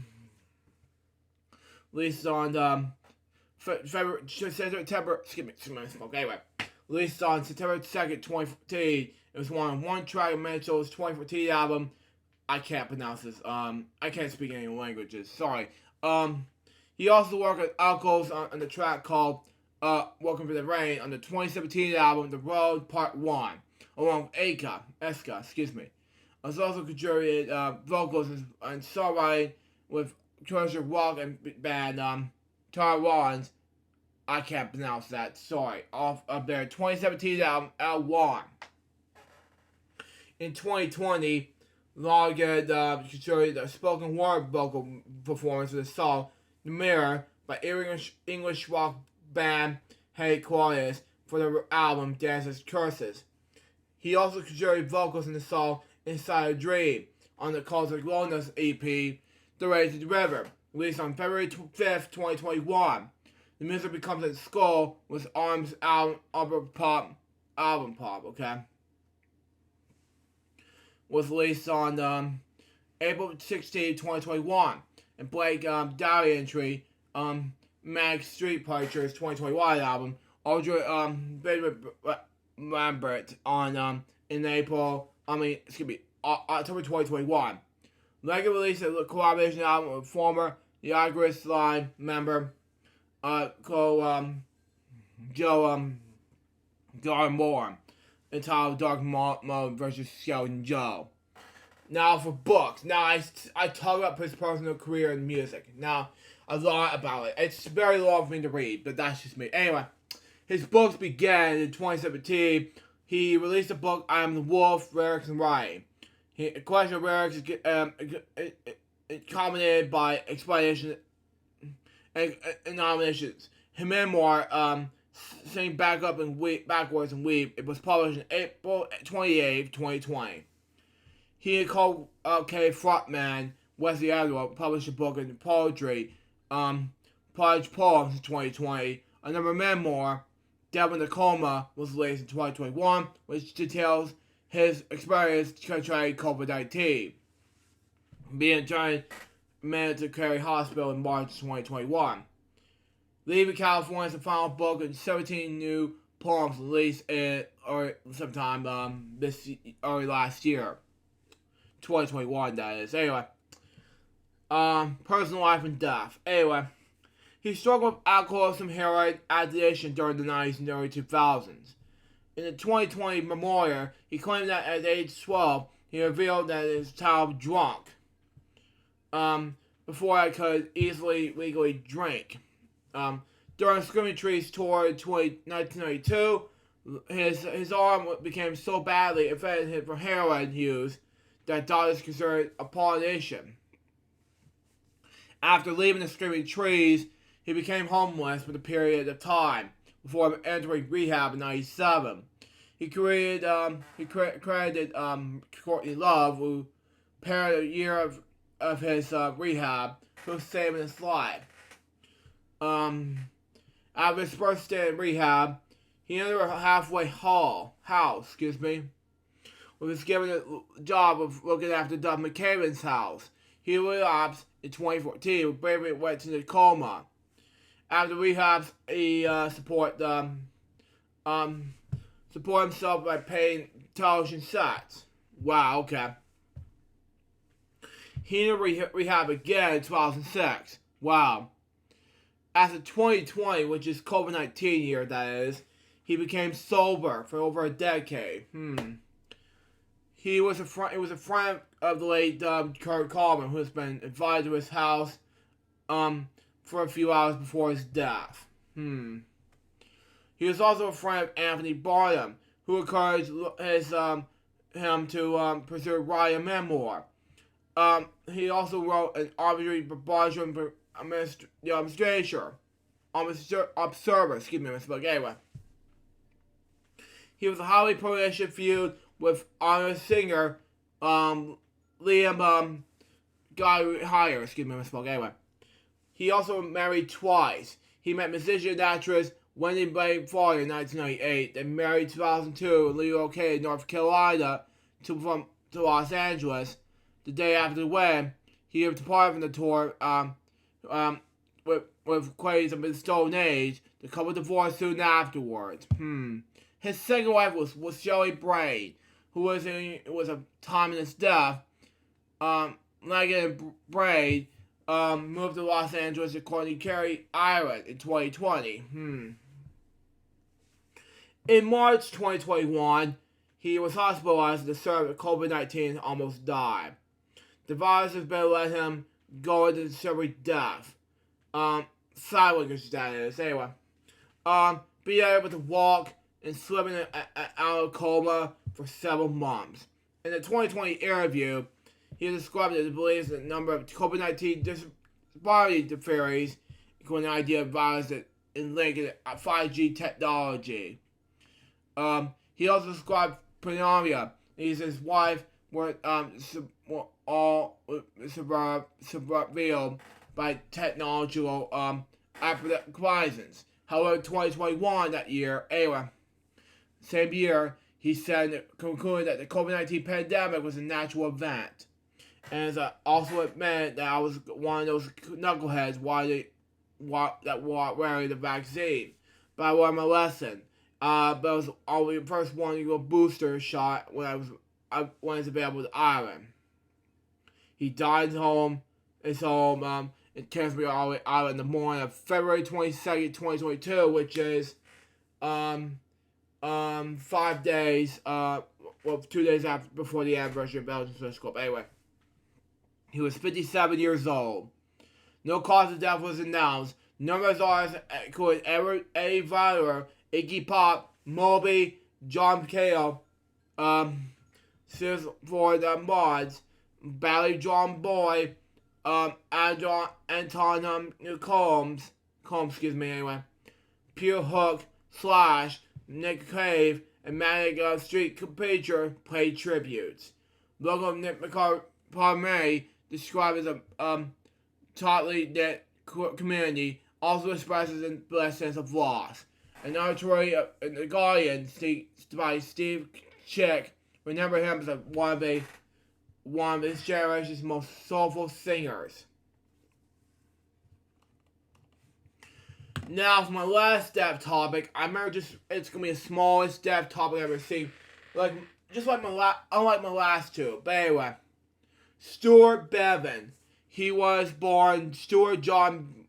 2nd, 2014. It was one track of Mitchell's 2014 album. I can't pronounce this. I can't speak any languages. Sorry. He also worked with Alcos on the track called Welcome to the Rain on the 2017 album The Road Part 1, along with Eska, excuse me. Has also contributed vocals and songwriting with Treasure Rock and band Tar Rollins. I can't pronounce that, sorry. Off of their 2017 album L1. In 2020, Logan contributed a spoken word vocal performance of the song The Mirror by English rock band Hey Claudius for the album Dances Curses. He also contributed vocals in the song Inside a Dream on the Cosmic Loneliness EP, The Raging River, released on February 5th, 2021. The music becomes a skull with Arms album pop, okay? was released on April 16, 2021. And Blake diary entry, Mag Street Preachers 2021 album, Audrey Lambert on in October 2021. Lega released a collaboration album with former Niagara's Line member called Joe Moore, entitled Dark Mode vs. Skeleton Joe. Now for books. Now I talk about his personal career in music. Now a lot about it. It's very long for me to read, but that's just me. Anyway, his books began in 2017. He released a book, I Am the Wolf, Lyrics and Writing. A collection of lyrics is commented by explanation and nominations. His memoir, Sing Back Up and Weep, Backwards and Weep, it was published on April 28, 2020. He and Coldplay frontman Wesley Adler published a book in poetry, Poets Poems in 2020. Another memoir, Devil in the Coma, was released in 2021, which details his experience contracting COVID-19, being turned to Carey Hospital in March 2021. Leaving California is the final book and 17 new poems released sometime early last year. 2021, that is. Anyway, personal life and death. Anyway, he struggled with alcoholism, heroin addiction during the 90s and early 2000s. In the 2020 memoir, he claimed that at age 12, he revealed that his child drunk before I could easily legally drink. During Screaming Trees tour in 1992, his arm became so badly affected from heroin use that doctors considered a pollination. After leaving the Screaming Trees, he became homeless for a period of time before entering rehab in 1997. He credited Courtney Love, who paired a year of his rehab for saving his life. After his first stay in rehab, he entered a halfway house, was given a job of looking after Doug McCaben's house. He relapsed in 2014, but bravely went to the coma. After rehab, he support himself by paying television sets. Wow, okay. He entered rehab again in 2006. Wow. After 2020, which is COVID-19 year, that is, he became sober for over a decade. He was a friend of the late Kurt Coleman, who has been invited to his house for a few hours before his death. He was also a friend of Anthony Barnum, who encouraged him to pursue writing a memoir. He also wrote an arbitrary bargain observer, anyway. He was a highly prolific feud with honor singer Liam Guy Hire, anyway. He also married twice. He met musician and actress Wendy Blaine Foley in 1998, then married in 2002 and relocated North Carolina to Los Angeles. The day after the wedding, he departed from the tour with Quays of the Stone Age. The couple divorced soon afterwards. His second wife was Shelley Braid, who was a time in his death. Leggett and Braid moved to Los Angeles according to Carey Island in 2020. In March 2021, he was hospitalized and served with COVID-19 and almost died. The virus has been let him go into semi death. Silent, that is. Anyway. Being able to walk and slipping out of coma for several months. In the 2020 interview, he described it as believes that a number of COVID-19 disparity theories, including the idea of virus and linking 5G technology. He also described pneumonia. He said his wife were all surveilled by technological applications. However, 2021, that year, anyway, same year, he said, concluded that the COVID-19 pandemic was a natural event. And also admitted that I was one of those knuckleheads that wearing the vaccine. But I learned my lesson. But I was always the first one to get a booster shot when I was available to Ireland. He died at home. His home in Canterbury Island in the morning of February 22nd, 2022, which is 5 days, 2 days before the anniversary of Belgium's Swiss Club. Anyway, he was 57 years old. No cause of death was announced. Numbers are including Eddie Vedder, Iggy Pop, Moby, John Cale, Sis for the Mods, Bally John Boy, Anton Combs, Pure Hook, Slash, Nick Cave, and Manic Street Preacher played tributes. Local Nick McCartney, described as a tightly knit community, also expresses a blessed sense of loss. An artillery in The Guardian by Steve Chick remember him as one of his generation's most soulful singers. Now for my last death topic, it's gonna be the smallest death topic I've ever seen. Unlike my last two. But anyway, Stuart Bevin. He was born Stuart John.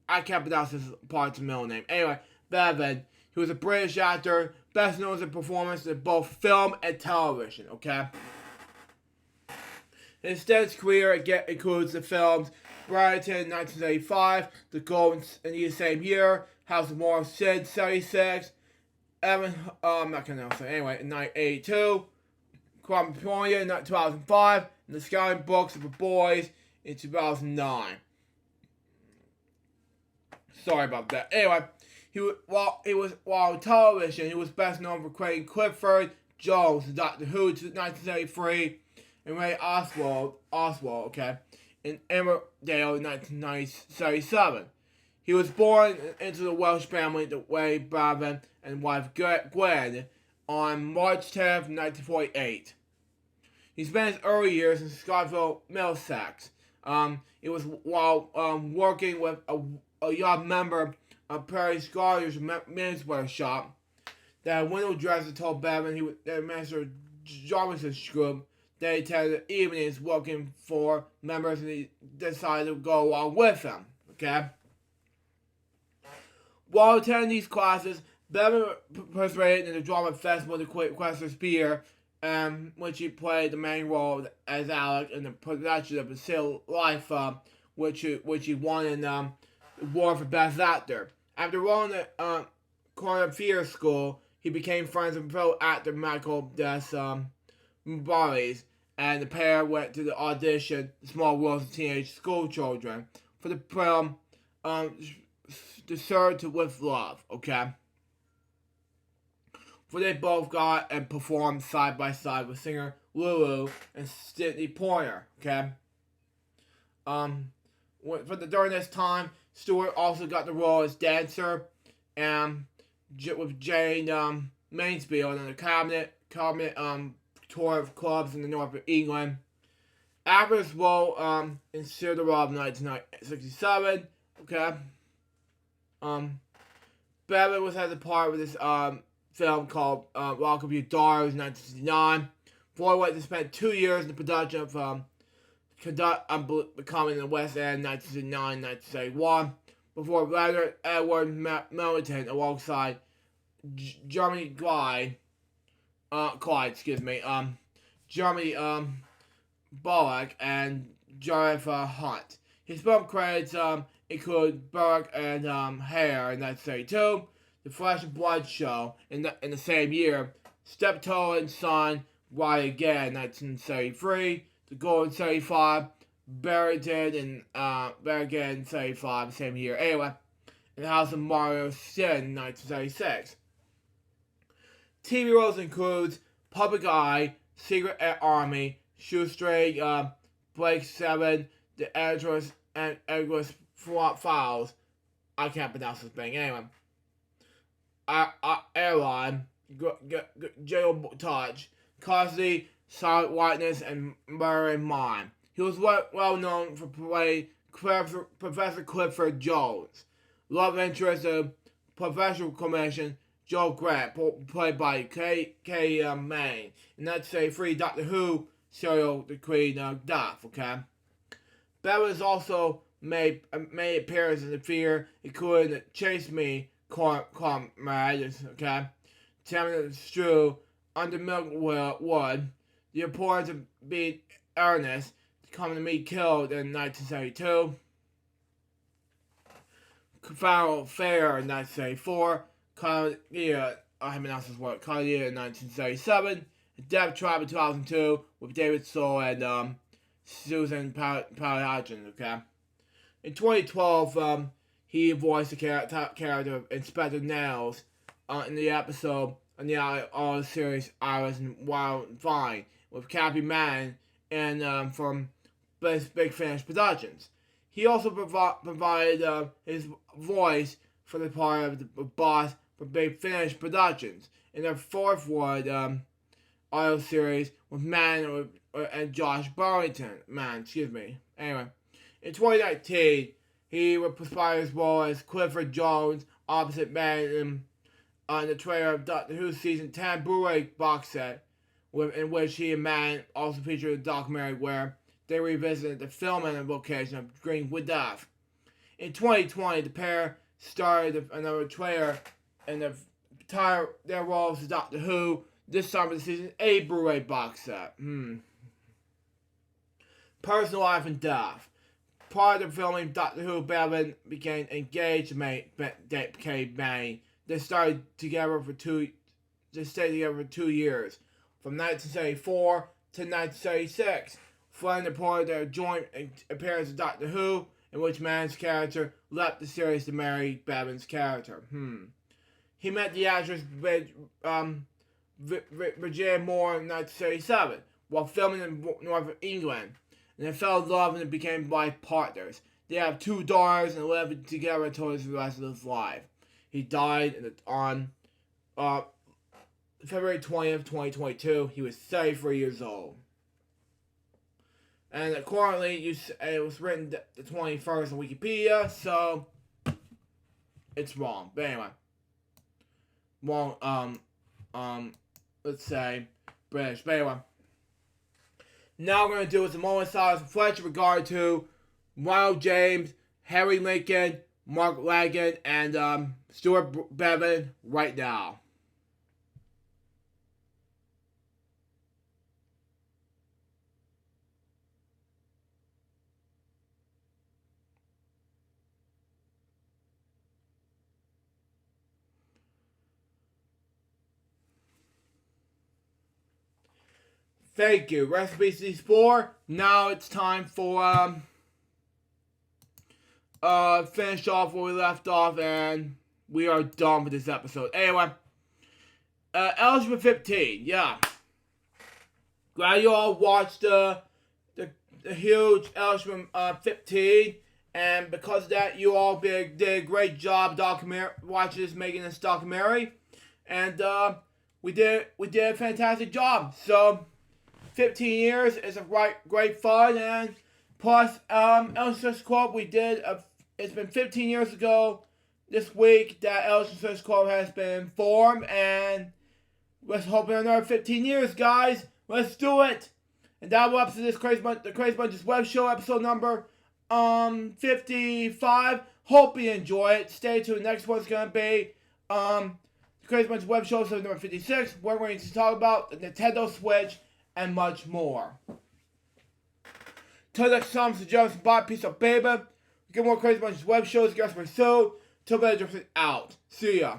I can't pronounce his part's middle name. Anyway, Bevin. He was a British actor, best known as a performance in both film and television. Okay. His extensive career includes the films Brighton 1975, The Golden in the same year, House of Moral Sin 76, I'm not gonna say anyway, in 1982, Crime California in 2005, and The Scouting Books for Boys in 2009. Sorry about that. Anyway, while on television, he was best known for creating Clifford Jones, Doctor Who, 1973, and Ray Oswald, okay, in Emmerdale in 1977. He was born into the Welsh family of Ray Bevin and wife Gwen on March 10th, 1948. He spent his early years in Scottsville, Middlesex. It was while working with a young member of Perry Scott's menswear shop that a window dresser told Bevin he was the master Jarvis's group. They attended evenings working for members, and he decided to go along with him. Okay. While attending these classes, Bevin participated in the drama festival to Quester Spear, which he played the main role as Alec in the production of A Still Life, which he won in the award for Best Actor. After rolling at Corner Theatre School, he became friends with fellow actor Michael Des Barres, and the pair went to the audition Small Worlds of Teenage School Children for the film To Serve with Love, okay? Where they both got and performed side by side with singer Lulu and Sydney Poitier, okay? During this time, Stewart also got the role as dancer and with Jane Mansfield on the cabinet tour of clubs in the north of England. After his role in Cinderella of 1967, okay, Bevin had a part with this film called Welcome to Your Daughters in 1969. Floyd went to spend 2 years in the production of Becoming in the West End 1969-1971 before Leonard Edward Melton alongside Jeremy Clyde, Jeremy Bullock and Jennifer Hunt. His film credits include Burke and Hare in 1932, The Flesh and Blood Show in the same year, Steptoe and Son, Ride Again 1973, The Golden 75, Barrington and Barrington 75 the same year. Anyway, in the House of Mario Sin 1976. TV roles includes Public Eye, Secret Army, Shoestring, Blake 7, The Editors and Editors Files. I can't pronounce this thing. Anyway. Airline, jail touch, costly, solid whiteness, and murder in mind. He was well known for playing Professor Clifford Jones, love interest of Professional Commission Joe Grant, played by K. Maine, and that's a free Doctor Who serial, The Queen of Death, okay? Bevin has also made appearances in the theater, including Chase Me, Comrade, okay? Tammy Strew, Under Milkwood, The Importance of Being Earnest, Coming to Me Killed in 1972, Final Fair in 1974, Cardia in 1977, Death Trap in 2002 with David Soul and Susan Palahniuk, okay? In 2012, he voiced the character of Inspector Nails in the episode on the all series Iris and Wild and Fine with Cappy Madden and from Big Finish Productions. He also provided his voice for the part of the boss for Big Finish Productions in their fourth Wood audio series with Man and Josh Burlington. Anyway, in 2019, he would provide his role as Clifford Jones opposite Man in the trailer of Doctor Who Season 10 Blu-ray box set, in which he and Man also featured a documentary where they revisited the filming location of Greenwood Death. In 2020, the pair started another trailer and their roles as Doctor Who, this time for the Season 8 Blu-ray box set. Personal life and death. Prior to filming Doctor Who, Bevin became engaged to Kay May. They stayed together for 2 years, from 1974 to 1976. Flynn reported their joint appearance of Doctor Who, in which Man's character left the series to marry Bevin's character. He met the actress Virginia Moore in 1977 while filming in Northern England, and they fell in love and became life partners. They have 2 daughters and lived together until the rest of his life. He died on February 20th, 2022. He was 33 years old. And currently, it was written the 21st on Wikipedia, so it's wrong. But anyway, let's say British. But anyway, now we're going to do is a moment of silence reflection in regard to Ronald James, Harry Lincoln, Mark Lagan, and Stuart Bevin right now. Thank you. Rest in peace to these 4. Now it's time for finish off where we left off, and we are done with this episode. Anyway, Eligible 15, yeah. Glad you all watched the huge Eligible 15, and because of that, you all did a great job making this documentary, and we did a fantastic job. So 15 years is a great fun, and plus, Ellis Club, it's been 15 years ago this week that Ellis Club has been formed, and let's hope in another 15 years, guys. Let's do it. And that will up to this the Crazy Bunch's web show, episode number 55. Hope you enjoy it. Stay tuned. Next one's gonna be the Crazy Bunch's web show, episode number 56. We're going to talk about the Nintendo Switch and much more. Till next time, suggest buy a piece of paper. Get more Crazy Bunch's web shows, guys, pursue. Till then, out. See ya.